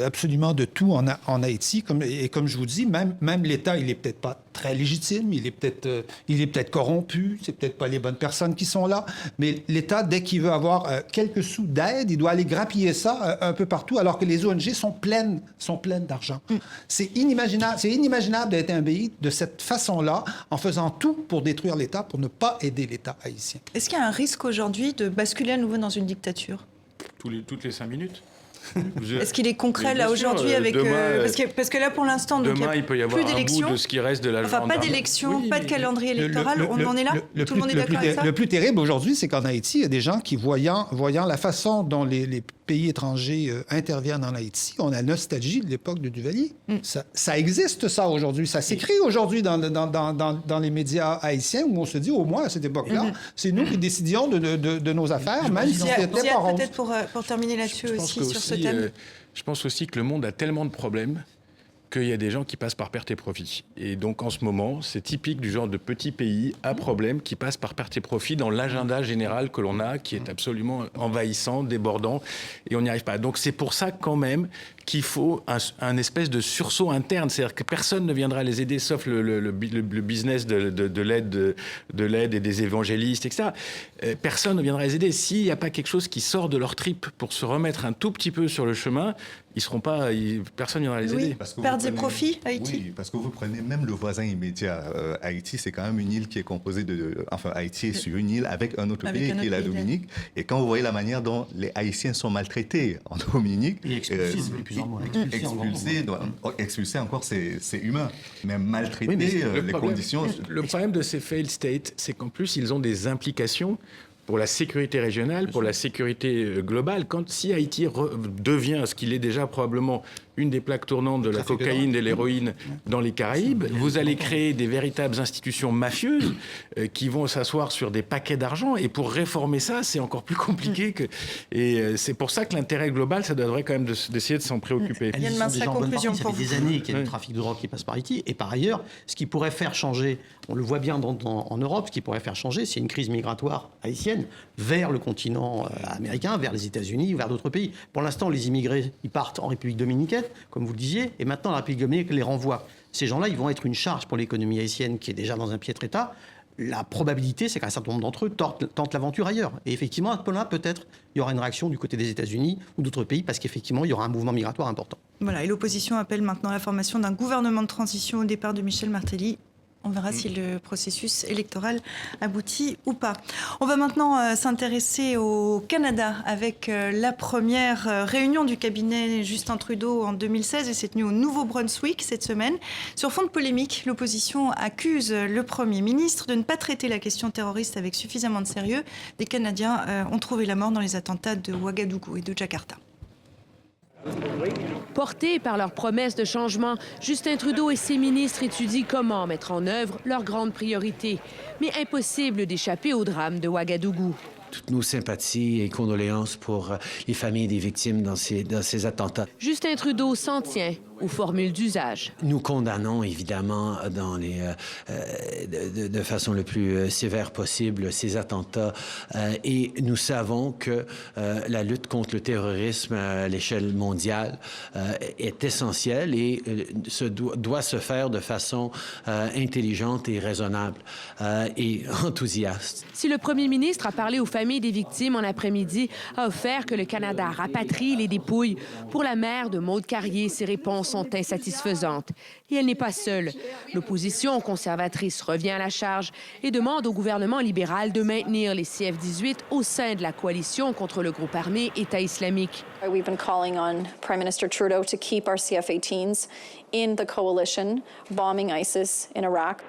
absolument de tout en Haïti. Comme je vous dis, même l'État, il n'est peut-être pas très légitime, il est peut-être corrompu, c'est peut-être pas les bonnes personnes qui sont là, mais l'État, dès qu'il veut avoir quelques sous d'aide, il doit aller grappiller ça un peu partout, alors que les ONG sont pleines d'argent. C'est inimaginable d'être un pays de cette façon-là, en faisant tout pour détruire l'État, pour ne pas aider l'État haïtien. Est-ce qu'il y a un risque aujourd'hui de basculer à nouveau dans une dictature? Toutes les 5 minutes. Est-ce qu'il est concret là aujourd'hui avec parce que là pour l'instant demain il peut y avoir un bout de ce qui reste de la enfin pas d'élection, pas de calendrier électoral, on en est là. Tout le monde est d'accord avec ça. Le plus terrible aujourd'hui, c'est qu'en Haïti, il y a des gens qui voyant la façon dont les pays étrangers interviennent en Haïti, on a nostalgie de l'époque de Duvalier. Ça existe ça aujourd'hui, ça s'écrit aujourd'hui dans les médias haïtiens où on se dit au moins à cette époque-là, c'est nous qui décidions de nos affaires, même si c'était pas rond. Peut-être pour terminer là-dessus aussi sur ce thème. Je pense aussi que le monde a tellement de problèmes qu'il y a des gens qui passent par perte et profit. Et donc, en ce moment, c'est typique du genre de petit pays à problème qui passe par perte et profit dans l'agenda général que l'on a, qui est absolument envahissant, débordant, et on n'y arrive pas. Donc, c'est pour ça, quand même, qu'il faut un espèce de sursaut interne. C'est-à-dire que personne ne viendra les aider, sauf le business de l'aide et des évangélistes, etc. Personne ne viendra les aider. S'il n'y a pas quelque chose qui sort de leur trip pour se remettre un tout petit peu sur le chemin, personne ne viendra les aider. Perdre des profits, Haïti. Oui, parce que vous prenez même le voisin immédiat. Haïti, c'est quand même une île qui est composée Enfin, Haïti est sur une île avec un autre pays qui est la Dominique. Et quand vous voyez la manière dont les Haïtiens sont maltraités en Dominique... Et expulsés encore, c'est humain. Mais maltraiter, les conditions... Le problème de ces failed states, c'est qu'en plus, ils ont des implications pour la sécurité régionale, pour la sécurité globale. Si Haïti devient ce qu'il est déjà probablement une des plaques tournantes de la cocaïne, de l'héroïne dans les Caraïbes, vous allez créer des véritables institutions mafieuses qui vont s'asseoir sur des paquets d'argent. Et pour réformer ça, c'est encore plus compliqué. Et c'est pour ça que l'intérêt global, ça devrait quand même d'essayer de s'en préoccuper. Il y a une mince conclusion pour vous. Ça fait des années qu'il y a du trafic de drogue qui passe par Haïti. Et par ailleurs, ce qui pourrait faire changer, on le voit bien en Europe, ce qui pourrait faire changer, c'est une crise migratoire haïtienne vers le continent américain, vers les États-Unis, vers d'autres pays. Pour l'instant, les immigrés, ils partent en République dominicaine, comme vous le disiez, et maintenant la République dominicaine les renvoie. Ces gens-là, ils vont être une charge pour l'économie haïtienne qui est déjà dans un piètre état. La probabilité, c'est qu'un certain nombre d'entre eux tentent l'aventure ailleurs. Et effectivement, à ce moment-là, peut-être, il y aura une réaction du côté des États-Unis ou d'autres pays, parce qu'effectivement, il y aura un mouvement migratoire important. Voilà, et l'opposition appelle maintenant la formation d'un gouvernement de transition au départ de Michel Martelly. On verra si le processus électoral aboutit ou pas. On va maintenant s'intéresser au Canada avec la première réunion du cabinet Justin Trudeau en 2016 et s'est tenue au Nouveau-Brunswick cette semaine. Sur fond de polémique, l'opposition accuse le Premier ministre de ne pas traiter la question terroriste avec suffisamment de sérieux. Des Canadiens ont trouvé la mort dans les attentats de Ouagadougou et de Jakarta. Portés par leurs promesses de changement, Justin Trudeau et ses ministres étudient comment mettre en œuvre leurs grandes priorités. Mais impossible d'échapper au drame de Ouagadougou. Toutes nos sympathies et condoléances pour les familles des victimes dans ces attentats. Justin Trudeau s'en tient ou formules d'usage. Nous condamnons évidemment de façon le plus sévère possible ces attentats et nous savons que la lutte contre le terrorisme à l'échelle mondiale est essentielle et doit se faire de façon intelligente et raisonnable et enthousiaste. Si le premier ministre a parlé aux familles des victimes en après-midi, a offert que le Canada rapatrie les dépouilles, pour la mère de Maude Carrier, ses réponses sont insatisfaisantes. Et elle n'est pas seule. L'opposition conservatrice revient à la charge et demande au gouvernement libéral de maintenir les CF-18 au sein de la coalition contre le groupe armé État islamique. We've been calling on Prime Minister Trudeau to keep our CF-18s in the coalition, bombing ISIS in Iraq.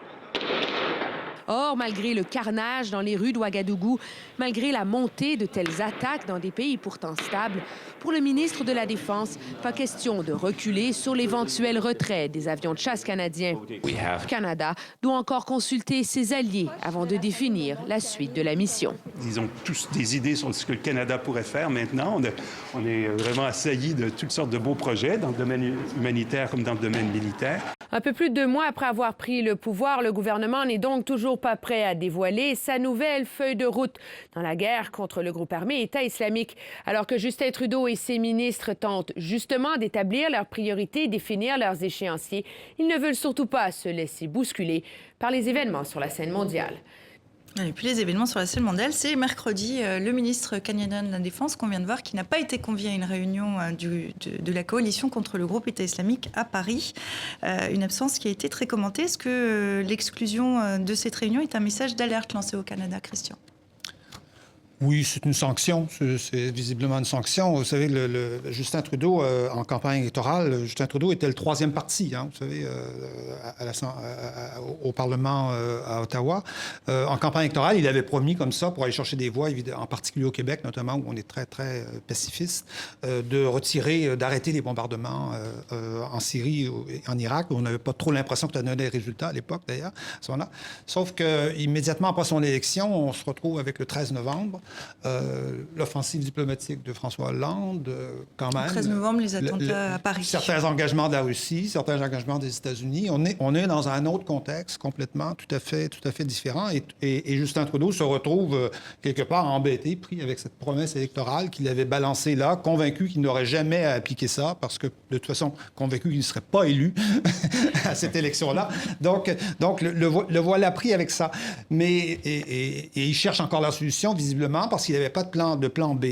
Or, malgré le carnage dans les rues d'Ouagadougou, malgré la montée de telles attaques dans des pays pourtant stables, pour le ministre de la Défense, pas question de reculer sur l'éventuel retrait des avions de chasse canadiens. Le Canada doit encore consulter ses alliés avant de définir la suite de la mission. Ils ont tous des idées sur ce que le Canada pourrait faire maintenant. On est vraiment assaillis de toutes sortes de beaux projets dans le domaine humanitaire comme dans le domaine militaire. Un peu plus de 2 mois après avoir pris le pouvoir, le gouvernement n'est donc toujours pas prêt à dévoiler sa nouvelle feuille de route dans la guerre contre le groupe armé État islamique. Alors que Justin Trudeau et ses ministres tentent justement d'établir leurs priorités et définir leurs échéanciers, ils ne veulent surtout pas se laisser bousculer par les événements sur la scène mondiale. Et puis les événements sur la scène mondiale, c'est mercredi, le ministre canadien de la Défense qu'on vient de voir, qui n'a pas été convié à une réunion de la coalition contre le groupe État islamique à Paris. Une absence qui a été très commentée. Est-ce que l'exclusion de cette réunion est un message d'alerte lancé au Canada, Christian ? Oui, c'est une sanction. C'est visiblement une sanction. Vous savez, Justin Trudeau, en campagne électorale, Justin Trudeau était le 3e parti, hein, vous savez, au Parlement à Ottawa. En campagne électorale, il avait promis comme ça, pour aller chercher des voix, en particulier au Québec notamment, où on est très, très pacifiste, d'arrêter les bombardements en Syrie et en Irak, où on n'avait pas trop l'impression que ça donnait des résultats à l'époque, d'ailleurs, à ce moment-là. Sauf qu'immédiatement après son élection, on se retrouve avec le 13 novembre, l'offensive diplomatique de François Hollande, quand même. Le 13 novembre, les attentats à Paris. Certains engagements de la Russie, certains engagements des États-Unis. On est dans un autre contexte complètement, tout à fait différent. Et Justin Trudeau se retrouve quelque part embêté, pris avec cette promesse électorale qu'il avait balancée là, convaincu qu'il n'aurait jamais à appliquer ça, parce que, de toute façon, convaincu qu'il ne serait pas élu à cette élection-là. Donc le voilà pris avec ça. Mais il cherche encore la solution, visiblement, parce qu'il n'y avait pas de plan B.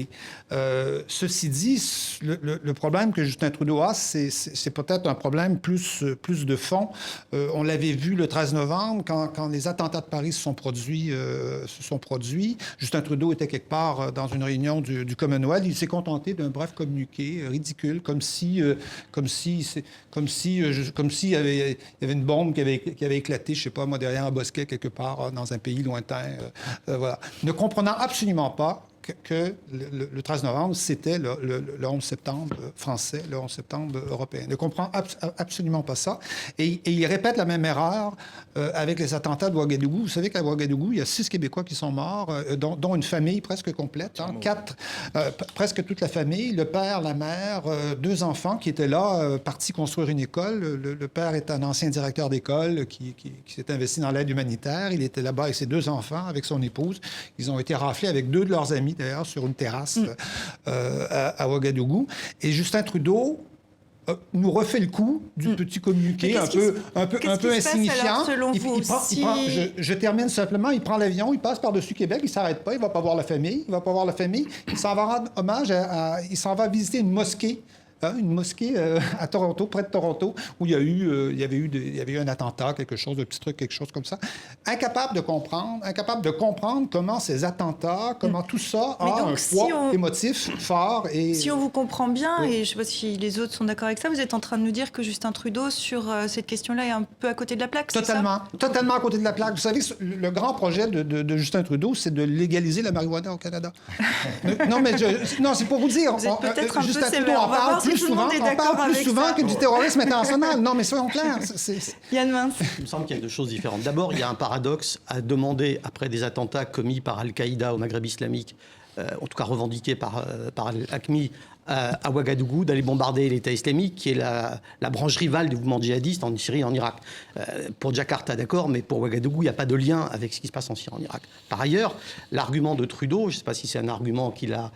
Ceci dit, le problème que Justin Trudeau a, c'est peut-être un problème plus de fond. On l'avait vu le 13 novembre, quand les attentats de Paris se sont produits. Justin Trudeau était quelque part dans une réunion du Commonwealth. Il s'est contenté d'un bref communiqué ridicule, comme s'il y avait une bombe qui avait éclaté, je ne sais pas moi, derrière un bosquet quelque part dans un pays lointain. Voilà. Ne comprenant absolument pas que le 13 novembre, c'était le 11 septembre français, le 11 septembre européen. Ne comprend absolument pas ça. Et il répète la même erreur avec les attentats de Ouagadougou. Vous savez qu'à Ouagadougou, il y a 6 Québécois qui sont morts, dont une famille presque complète, hein, 4, presque toute la famille, le père, la mère, 2 enfants qui étaient là, partis construire une école. Le père est un ancien directeur d'école qui s'est investi dans l'aide humanitaire. Il était là-bas avec ses 2 enfants, avec son épouse. Ils ont été raflés avec 2 de leurs amis, d'ailleurs, sur une terrasse à Ouagadougou. Et Justin Trudeau nous refait le coup du petit communiqué un peu insignifiant. Je termine simplement. Il prend l'avion, il passe par-dessus Québec, il s'arrête pas, il va pas voir la famille. Il s'en va rendre hommage il s'en va visiter une mosquée. Une mosquée à Toronto, près de Toronto, où il y avait eu un attentat, quelque chose comme ça. Incapable de comprendre comment ces attentats, comment tout ça a un poids émotif fort. Et si on vous comprend bien, et je ne sais pas si les autres sont d'accord avec ça, vous êtes en train de nous dire que Justin Trudeau, sur cette question-là, est un peu à côté de la plaque, totalement à côté de la plaque. Vous savez, le grand projet de Justin Trudeau, c'est de légaliser la marijuana au Canada. Non, c'est pour vous dire. Vous êtes peut-être un peu Justin sévère. Trudeau en parle plus souvent, que du terrorisme international. Non, mais soyons clairs. Yann Mintz. Il me semble qu'il y a 2 choses différentes. D'abord, il y a un paradoxe à demander, après des attentats commis par Al-Qaïda au Maghreb islamique, en tout cas revendiquée par l'AQMI, à Ouagadougou, d'aller bombarder l'État islamique, qui est la branche rivale du mouvement djihadiste en Syrie et en Irak. Pour Jakarta, d'accord, mais pour Ouagadougou, il n'y a pas de lien avec ce qui se passe en Syrie et en Irak. Par ailleurs, l'argument de Trudeau, je ne sais pas si c'est un argument qu'il a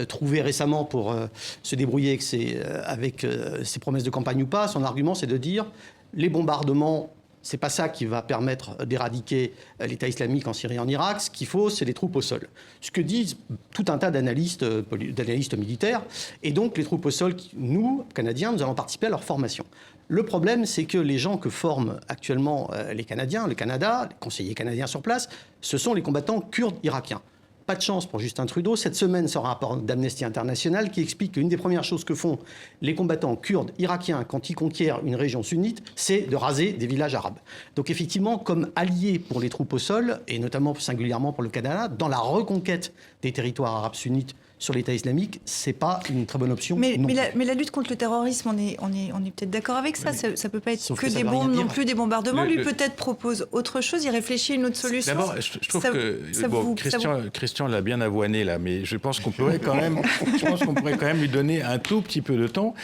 trouvé récemment pour se débrouiller avec ses promesses de campagne ou pas, son argument, c'est de dire les bombardements, c'est pas ça qui va permettre d'éradiquer l'État islamique en Syrie et en Irak. Ce qu'il faut, c'est les troupes au sol. Ce que disent tout un tas d'analystes militaires. Et donc, les troupes au sol, nous, Canadiens, nous allons participer à leur formation. Le problème, c'est que les gens que forment actuellement les Canadiens, le Canada, les conseillers canadiens sur place, ce sont les combattants kurdes irakiens. Pas de chance pour Justin Trudeau. Cette semaine sort un rapport d'Amnesty International qui explique qu'une des premières choses que font les combattants kurdes irakiens quand ils conquièrent une région sunnite, c'est de raser des villages arabes. Donc effectivement, comme allié pour les troupes au sol, et notamment singulièrement pour le Canada, dans la reconquête des territoires arabes sunnites sur l'État islamique, c'est pas une très bonne option. Mais la lutte contre le terrorisme, on est peut-être d'accord avec ça. Ça peut pas être que des bombes, non plus des bombardements. Lui peut-être propose autre chose, il réfléchit à une autre solution. D'abord, je trouve que Christian l'a bien avoiné là, mais je pense qu'on pourrait quand même, lui donner un tout petit peu de temps.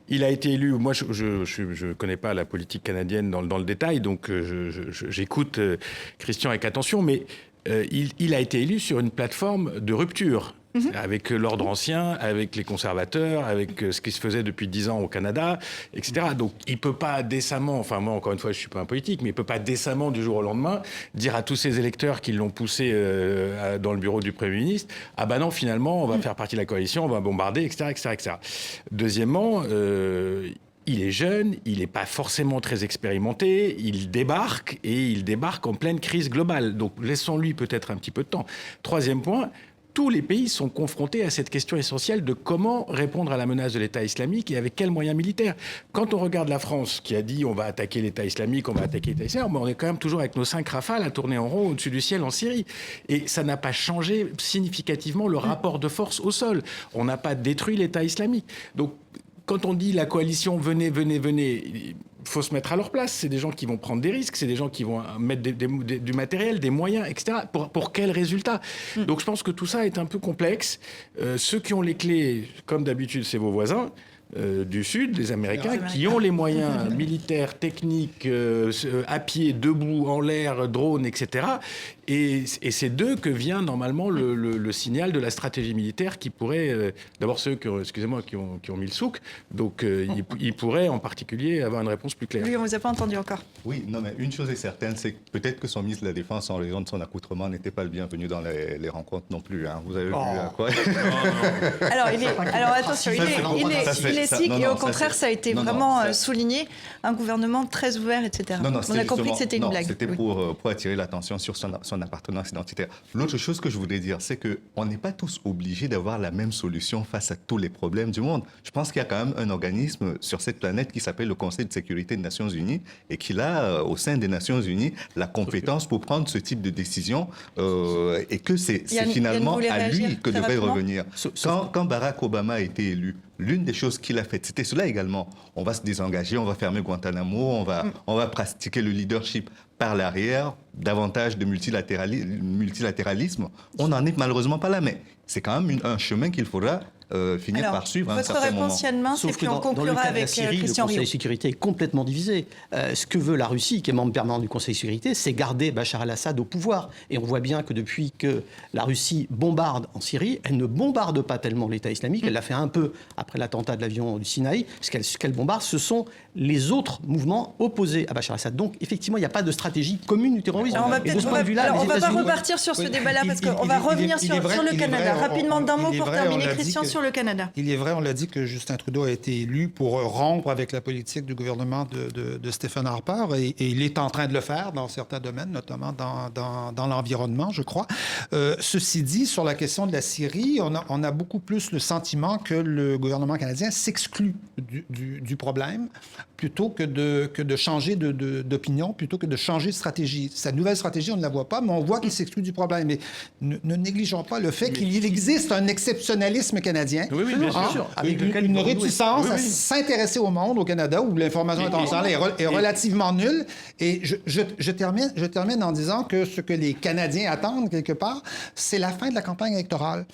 Il a été élu. Moi, je connais pas la politique canadienne dans le détail, donc j'écoute Christian avec attention, mais il a été élu sur une plateforme de rupture. Avec l'ordre ancien, avec les conservateurs, avec ce qui se faisait depuis 10 ans au Canada, etc. Donc, il ne peut pas décemment, enfin moi, encore une fois, je ne suis pas un politique, mais il ne peut pas décemment, du jour au lendemain, dire à tous ces électeurs qui l'ont poussé dans le bureau du Premier ministre, « Ah ben non, finalement, on va faire partie de la coalition, on va bombarder, etc. etc., etc. » Deuxièmement, il est jeune, il n'est pas forcément très expérimenté, il débarque en pleine crise globale. Donc, laissons-lui peut-être un petit peu de temps. Troisième point, tous les pays sont confrontés à cette question essentielle de comment répondre à la menace de l'État islamique et avec quels moyens militaires. Quand on regarde la France qui a dit on va attaquer l'État islamique, on va attaquer l'État islamique, on est quand même toujours avec nos 5 rafales à tourner en rond au-dessus du ciel en Syrie. Et ça n'a pas changé significativement le rapport de force au sol. On n'a pas détruit l'État islamique. Donc, quand on dit la coalition, venez, il faut se mettre à leur place. C'est des gens qui vont prendre des risques, c'est des gens qui vont mettre du matériel, des moyens, etc. Pour quel résultat ? Donc je pense que tout ça est un peu complexe. Ceux qui ont les clés, comme d'habitude, c'est vos voisins du Sud, les Américains, qui ont les moyens militaires, techniques, à pied, debout, en l'air, drone, etc. Et c'est d'eux que vient normalement le signal de la stratégie militaire qui pourrait, d'abord ceux qui ont mis le souk, donc ils pourraient en particulier avoir une réponse plus claire. Oui, on ne vous a pas entendu encore. Oui, non, mais une chose est certaine, c'est que peut-être que son ministre de la Défense, en raison de son accoutrement, n'était pas le bienvenu dans les rencontres non plus. Hein. Vous avez vu à quoi Alors attention, il est éthique et au contraire, ça a été vraiment souligné. Un gouvernement très ouvert, etc. On a compris que c'était une blague. C'était pour attirer l'attention sur son appartenance identitaire. L'autre chose que je voudrais dire, c'est qu'on n'est pas tous obligés d'avoir la même solution face à tous les problèmes du monde. Je pense qu'il y a quand même un organisme sur cette planète qui s'appelle le Conseil de sécurité des Nations Unies et qui a, au sein des Nations Unies, la compétence pour prendre ce type de décision et que c'est finalement à lui que devrait revenir. Quand Barack Obama a été élu, l'une des choses qu'il a faites, c'était cela également. On va se désengager, on va fermer Guantanamo, on va pratiquer le leadership par l'arrière, davantage de multilatéralisme. On n'en est malheureusement pas là, mais c'est quand même un chemin qu'il faudra finir par suivre à un certain moment. Votre réponse, Yann Mince, et puis on conclura avec Christian Rioux. Le Conseil de sécurité est complètement divisé. Ce que veut la Russie, qui est membre permanent du Conseil de sécurité, c'est garder Bachar al-Assad au pouvoir. Et on voit bien que depuis que la Russie bombarde en Syrie, elle ne bombarde pas tellement l'État islamique. Elle l'a fait un peu après l'attentat de l'avion du Sinaï. Ce qu'elle bombarde, ce sont les autres mouvements opposés à Bachar al-Assad. Donc, effectivement, il n'y a pas de stratégie commune du terrorisme. Alors, on ne va pas repartir sur ce débat-là, parce qu'on va revenir sur le Canada. Rapidement, d'un mot pour terminer, Christian, sur le Canada. Il est vrai, on l'a dit, que Justin Trudeau a été élu pour rompre avec la politique du gouvernement de Stephen Harper, et il est en train de le faire dans certains domaines, notamment dans l'environnement, je crois. Ceci dit, sur la question de la Syrie, on a beaucoup plus le sentiment que le gouvernement canadien s'exclut du problème, plutôt que de changer d'opinion, plutôt que de changer de stratégie. Sa nouvelle stratégie, on ne la voit pas, mais on voit qu'il s'exclut du problème. Mais ne négligeons pas le fait qu'il y ait qu'il existe un exceptionnalisme canadien, oui, bien sûr. avec une réticence à s'intéresser au monde au Canada où l'information internationale est relativement nulle. Et je termine en disant que ce que les Canadiens attendent quelque part, c'est la fin de la campagne électorale.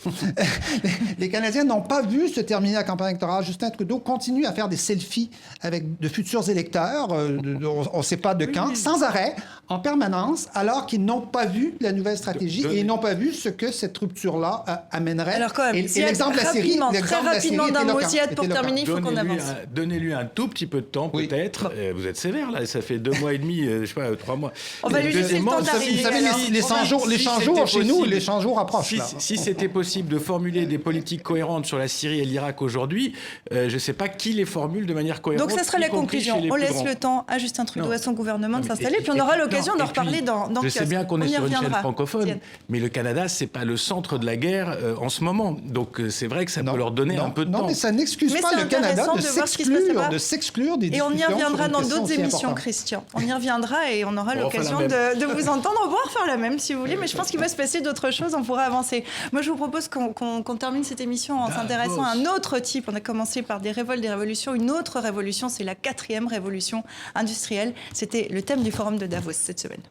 Les Canadiens n'ont pas vu se terminer la campagne électorale. Justin Trudeau continue à faire des selfies avec de futurs électeurs, on ne sait pas de quand, sans arrêt, en permanence, alors qu'ils n'ont pas vu la nouvelle stratégie et ils n'ont pas vu ce que cette rupture-là amènerait. Alors quand même, et l'exemple de la série, très rapidement d'un mot, Ziad, pour terminer, il faut qu'on avance. Donnez-lui un tout petit peu de temps, peut-être. Vous êtes sévère, là, ça fait 2 mois et demi, je sais pas, 3 mois. On va lui laisser le temps d'arriver. Vous savez, les 100 jours chez nous, les 100 jours approchent. Si c'était possible de formuler des politiques cohérentes sur la Syrie et l'Irak aujourd'hui, je ne sais pas qui les formule de manière cohérente. Donc ça sera la conclusion. On laisse le temps à Justin Trudeau et à son gouvernement de s'installer, puis on aura l'occasion d'en reparler dans Je sais bien qu'on est sur une chaîne francophone, mais le Canada, c'est pas le centre de la guerre en ce moment. Donc c'est vrai que ça peut leur donner un peu de temps. Non, mais ça n'excuse pas le Canada de s'exclure des discussions. Et on y reviendra dans d'autres émissions, Christian. On y reviendra et on aura l'occasion de vous entendre. On pourra refaire la même si vous voulez, mais je pense qu'il va se passer d'autres choses, on pourra avancer. Moi, je vous propose qu'on termine cette émission en s'intéressant à un autre type. On a commencé par des révoltes, des révolutions. Une autre révolution, c'est la 4e révolution industrielle. C'était le thème du forum de Davos cette semaine.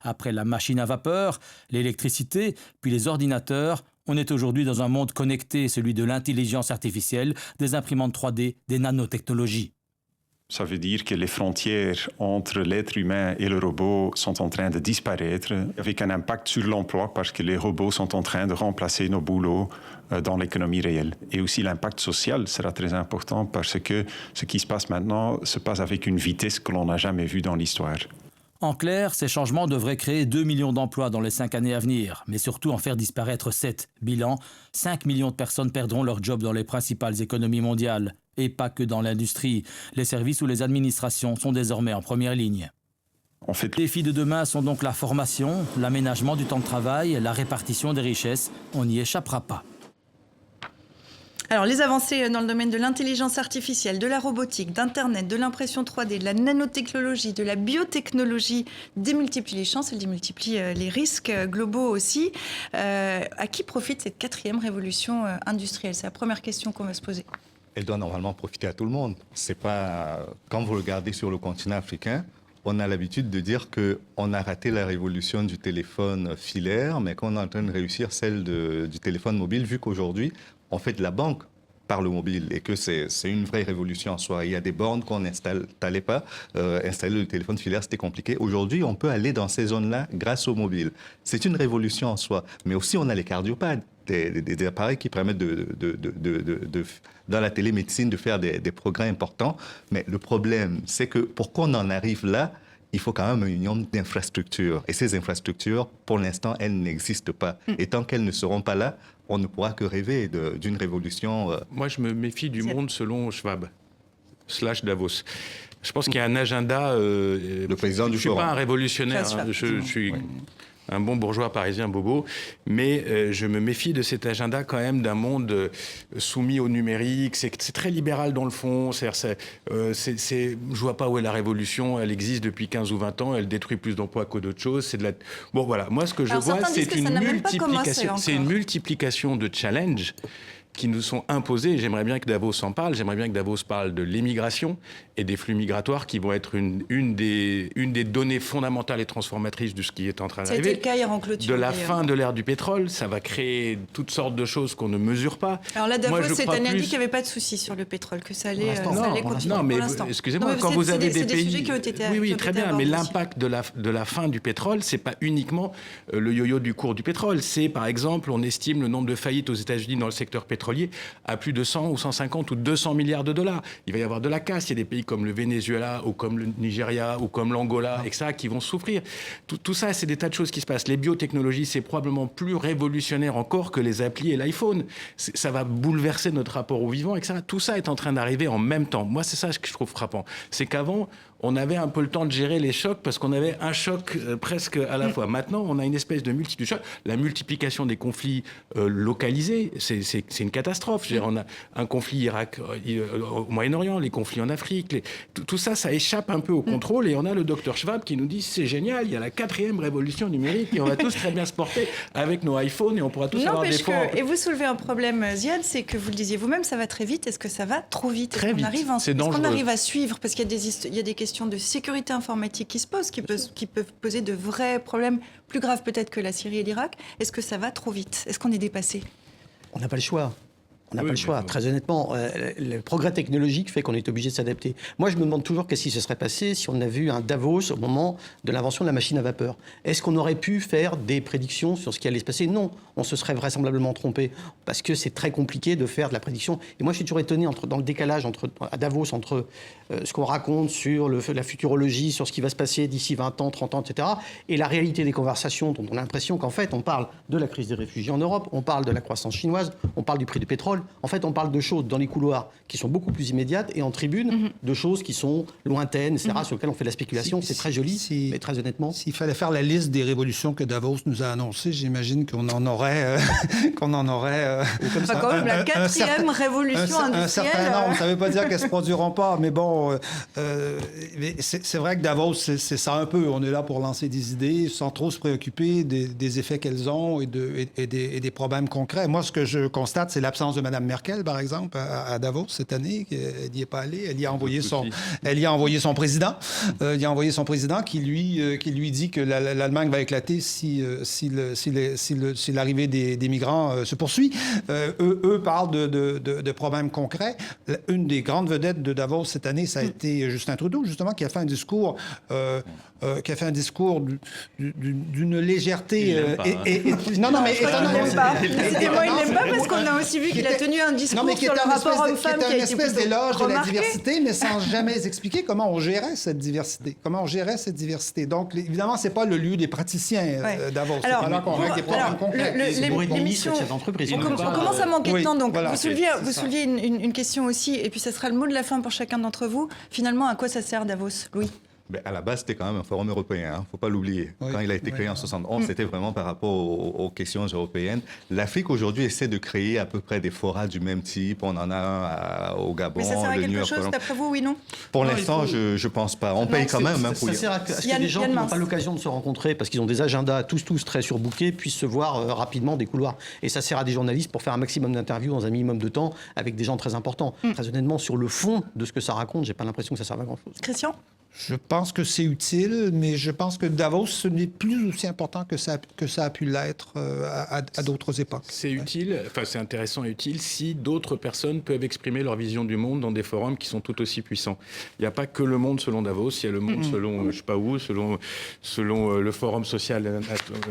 Après la machine à vapeur, l'électricité, puis les ordinateurs, on est aujourd'hui dans un monde connecté, celui de l'intelligence artificielle, des imprimantes 3D, des nanotechnologies. Ça veut dire que les frontières entre l'être humain et le robot sont en train de disparaître, avec un impact sur l'emploi parce que les robots sont en train de remplacer nos boulots dans l'économie réelle. Et aussi l'impact social sera très important parce que ce qui se passe maintenant se passe avec une vitesse que l'on n'a jamais vue dans l'histoire. En clair, ces changements devraient créer 2 millions d'emplois dans les 5 années à venir, mais surtout en faire disparaître 7. Bilan, 5 millions de personnes perdront leur job dans les principales économies mondiales. Et pas que dans l'industrie. Les services ou les administrations sont désormais en première ligne. Les défis de demain sont donc la formation, l'aménagement du temps de travail, la répartition des richesses. On n'y échappera pas. Alors, les avancées dans le domaine de l'intelligence artificielle, de la robotique, d'Internet, de l'impression 3D, de la nanotechnologie, de la biotechnologie démultiplient les chances, elles démultiplient les risques globaux aussi. À qui profite cette 4e révolution industrielle? C'est la première question qu'on va se poser. Elle doit normalement profiter à tout le monde. C'est pas... Quand vous regardez sur le continent africain, on a l'habitude de dire qu'on a raté la révolution du téléphone filaire, mais qu'on est en train de réussir celle du téléphone mobile, vu qu'aujourd'hui, on fait de la banque par le mobile et que c'est une vraie révolution en soi. Il y a des bornes qu'on n'installait pas. Installer le téléphone filaire, c'était compliqué. Aujourd'hui, on peut aller dans ces zones-là grâce au mobile. C'est une révolution en soi. Mais aussi, on a les cardiopades, des appareils qui permettent dans la télémédecine de faire des progrès importants. Mais le problème, c'est que pour qu'on en arrive là, il faut quand même une union d'infrastructures. Et ces infrastructures, pour l'instant, elles n'existent pas. Et tant qu'elles ne seront pas là, on ne pourra que rêver d'une révolution. Moi, je me méfie du monde selon Schwab / Davos. Je pense qu'il y a un agenda... le président du forum. Je ne suis pas un révolutionnaire. Je suis un bon bourgeois parisien bobo, mais je me méfie de cet agenda quand même d'un monde soumis au numérique. C'est très libéral dans le fond. Je vois pas où est la révolution. Elle existe depuis 15 ou 20 ans. Elle détruit plus d'emplois que d'autres choses. Bon, voilà. Moi, ce que je vois, c'est une multiplication de challenges qui nous sont imposés. J'aimerais bien que Davos en parle. J'aimerais bien que Davos parle de l'immigration et des flux migratoires qui vont être une des données fondamentales et transformatrices de ce qui est en train d'arriver. C'était le cas hier en clôture. De la fin de l'ère du pétrole, ça va créer toutes sortes de choses qu'on ne mesure pas. Alors là, Davos cette année a dit qu'il n'y avait pas de souci sur le pétrole, que ça allait continuer. Non, mais excusez-moi, quand vous avez des pays... Sujets qui ont été oui, très bien, mais l'impact de la fin du pétrole, c'est pas uniquement le yo-yo du cours du pétrole. C'est, par exemple, on estime le nombre de faillites aux États-Unis dans le secteur pétrolier à plus de 100 ou 150 ou 200 milliards de dollars. Il va y avoir de la casse. Il y a des pays comme le Venezuela ou comme le Nigeria ou comme l'Angola, etc., qui vont souffrir. Tout ça, c'est des tas de choses qui se passent. Les biotechnologies, c'est probablement plus révolutionnaire encore que les applis et l'iPhone. Ça va bouleverser notre rapport au vivant, etc. Tout ça est en train d'arriver en même temps. Moi, c'est ça que je trouve frappant. C'est qu'avant, on avait un peu le temps de gérer les chocs parce qu'on avait un choc presque à la fois. Maintenant, on a une espèce de multitude de chocs. La multiplication des conflits localisés, c'est une catastrophe. Je veux dire, on a un conflit au Moyen-Orient, les conflits en Afrique, tout ça, ça échappe un peu au contrôle. Et on a le docteur Schwab qui nous dit c'est génial, il y a la 4e révolution numérique et on va tous très bien se porter avec nos iPhones et on pourra tous avoir des formes. Et vous soulevez un problème, Ziad, c'est que vous le disiez vous-même, ça va très vite. Est-ce que ça va trop vite? Très vite. Est-ce qu'on arrive à suivre? Parce qu'il y a des questions de sécurité informatique qui se posent, qui peuvent poser de vrais problèmes plus graves peut-être que la Syrie et l'Irak. Est-ce que ça va trop vite? Est-ce qu'on est dépassé? On n'a pas le choix. On n'a pas le choix. Très honnêtement, le progrès technologique fait qu'on est obligé de s'adapter. Moi, je me demande toujours qu'est-ce qui se serait passé si on avait eu un Davos au moment de l'invention de la machine à vapeur. Est-ce qu'on aurait pu faire des prédictions sur ce qui allait se passer? Non, on se serait vraisemblablement trompé parce que c'est très compliqué de faire de la prédiction. Et moi, je suis toujours étonné dans le décalage à Davos entre ce qu'on raconte sur la futurologie, sur ce qui va se passer d'ici 20 ans, 30 ans, etc. et la réalité des conversations dont on a l'impression qu'en fait, on parle de la crise des réfugiés en Europe, on parle de la croissance chinoise, on parle du prix du pétrole. En fait, on parle de choses dans les couloirs qui sont beaucoup plus immédiates et en tribune, de choses qui sont lointaines, etc., sur lesquelles on fait de la spéculation. C'est très joli, mais très honnêtement... S'il fallait faire la liste des révolutions que Davos nous a annoncées, j'imagine qu'on en aurait... Quand même la 4e révolution industrielle... Un certain nombre, ça ne veut pas dire qu'elles ne se produiront pas, mais bon, c'est vrai que Davos, c'est ça un peu. On est là pour lancer des idées sans trop se préoccuper des effets qu'elles ont et des problèmes concrets. Moi, ce que je constate, c'est l'absence de Mme Merkel, par exemple, à Davos cette année. Elle n'y est pas allée. Elle y a envoyé son président. Il y a envoyé son président qui lui dit que l'Allemagne va éclater si l'arrivée des migrants se poursuit. Eux parlent de problèmes concrets. Une des grandes vedettes de Davos cette année, ça a été Justin Trudeau, justement, qui a fait un discours d'une légèreté. Non, mais il n'aime pas. Décidément, il n'aime pas parce qu'on a aussi vu qu'il a tenu un discours sur le rapport homme-femme qui a été espèce d'éloge de la remarqué. diversité, mais sans jamais expliquer comment on gérait cette diversité. Donc, évidemment, c'est pas le lieu des praticiens Davos. C'est pas là qu'on règle des problèmes concrets. L'émission, on commence à manquer de temps. Donc, voilà, vous souleviez une question aussi, et puis ça sera le mot de la fin pour chacun d'entre vous. Finalement, à quoi ça sert Davos, Louis? À la base, c'était quand même un forum européen, il ne faut pas l'oublier. Oui. Quand il a été créé en 1971, c'était vraiment par rapport aux questions européennes. L'Afrique, aujourd'hui, essaie de créer à peu près des forats du même type. On en a un au Gabon, mais ça sert à le quelque New York. chose, d'après vous, oui, non? Pour l'instant, je ne pense pas. On paye quand même. Ça sert à ce que des gens qui n'ont pas l'occasion de se rencontrer parce qu'ils ont des agendas tous très surbookés puissent se voir rapidement des couloirs. Et ça sert à des journalistes pour faire un maximum d'interviews dans un minimum de temps avec des gens très importants. Très honnêtement, sur le fond de ce que ça raconte, j'ai pas l'impression que ça serve à grand-chose. Christian? Je pense que c'est utile, mais je pense que Davos, ce n'est plus aussi important que ça a pu l'être à d'autres époques. C'est utile, c'est intéressant et utile si d'autres personnes peuvent exprimer leur vision du monde dans des forums qui sont tout aussi puissants. Il n'y a pas que le monde selon Davos, il y a le monde selon, je ne sais pas où, selon le Forum social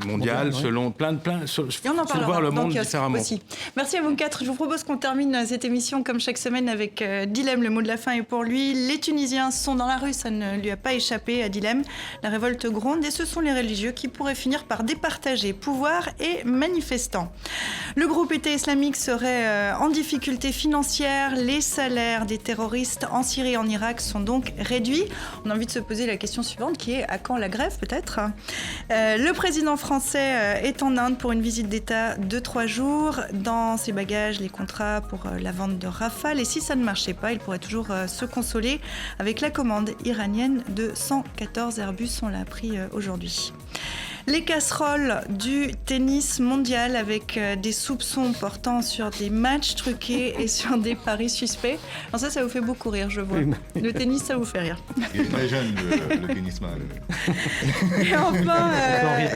mondial, selon plein. Et on en parlera voir le monde donc, différemment. Aussi. Merci à vous quatre. Je vous propose qu'on termine cette émission comme chaque semaine avec Dilem. Le mot de la fin est pour lui. Les Tunisiens sont dans la rue, ça ne lui a pas échappé à Dilem. La révolte gronde et ce sont les religieux qui pourraient finir par départager pouvoir et manifestants. Le groupe État islamique serait en difficulté financière. Les salaires des terroristes en Syrie et en Irak sont donc réduits. On a envie de se poser la question suivante qui est à quand la grève peut-être? Le président français est en Inde pour une visite d'État de 3 jours. Dans ses bagages, les contrats pour la vente de Rafale. Et si ça ne marchait pas, il pourrait toujours se consoler avec la commande iranienne de 114 Airbus, on l'a appris aujourd'hui. Les casseroles du tennis mondial avec des soupçons portant sur des matchs truqués et sur des paris suspects. Alors ça vous fait beaucoup rire, je vois. Le tennis, ça vous fait rire. Il est très jeune, le tennisman.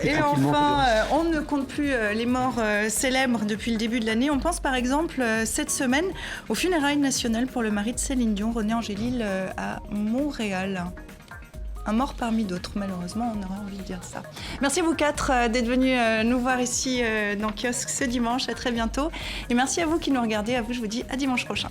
Et enfin, on ne compte plus les morts célèbres depuis le début de l'année. On pense par exemple cette semaine aux funérailles nationales pour le mari de Céline Dion, René Angélil, à Montréal. Un mort parmi d'autres, malheureusement, on aurait envie de dire ça. Merci à vous quatre d'être venus nous voir ici dans Kiosque ce dimanche. À très bientôt. Et merci à vous qui nous regardez. À vous, je vous dis à dimanche prochain.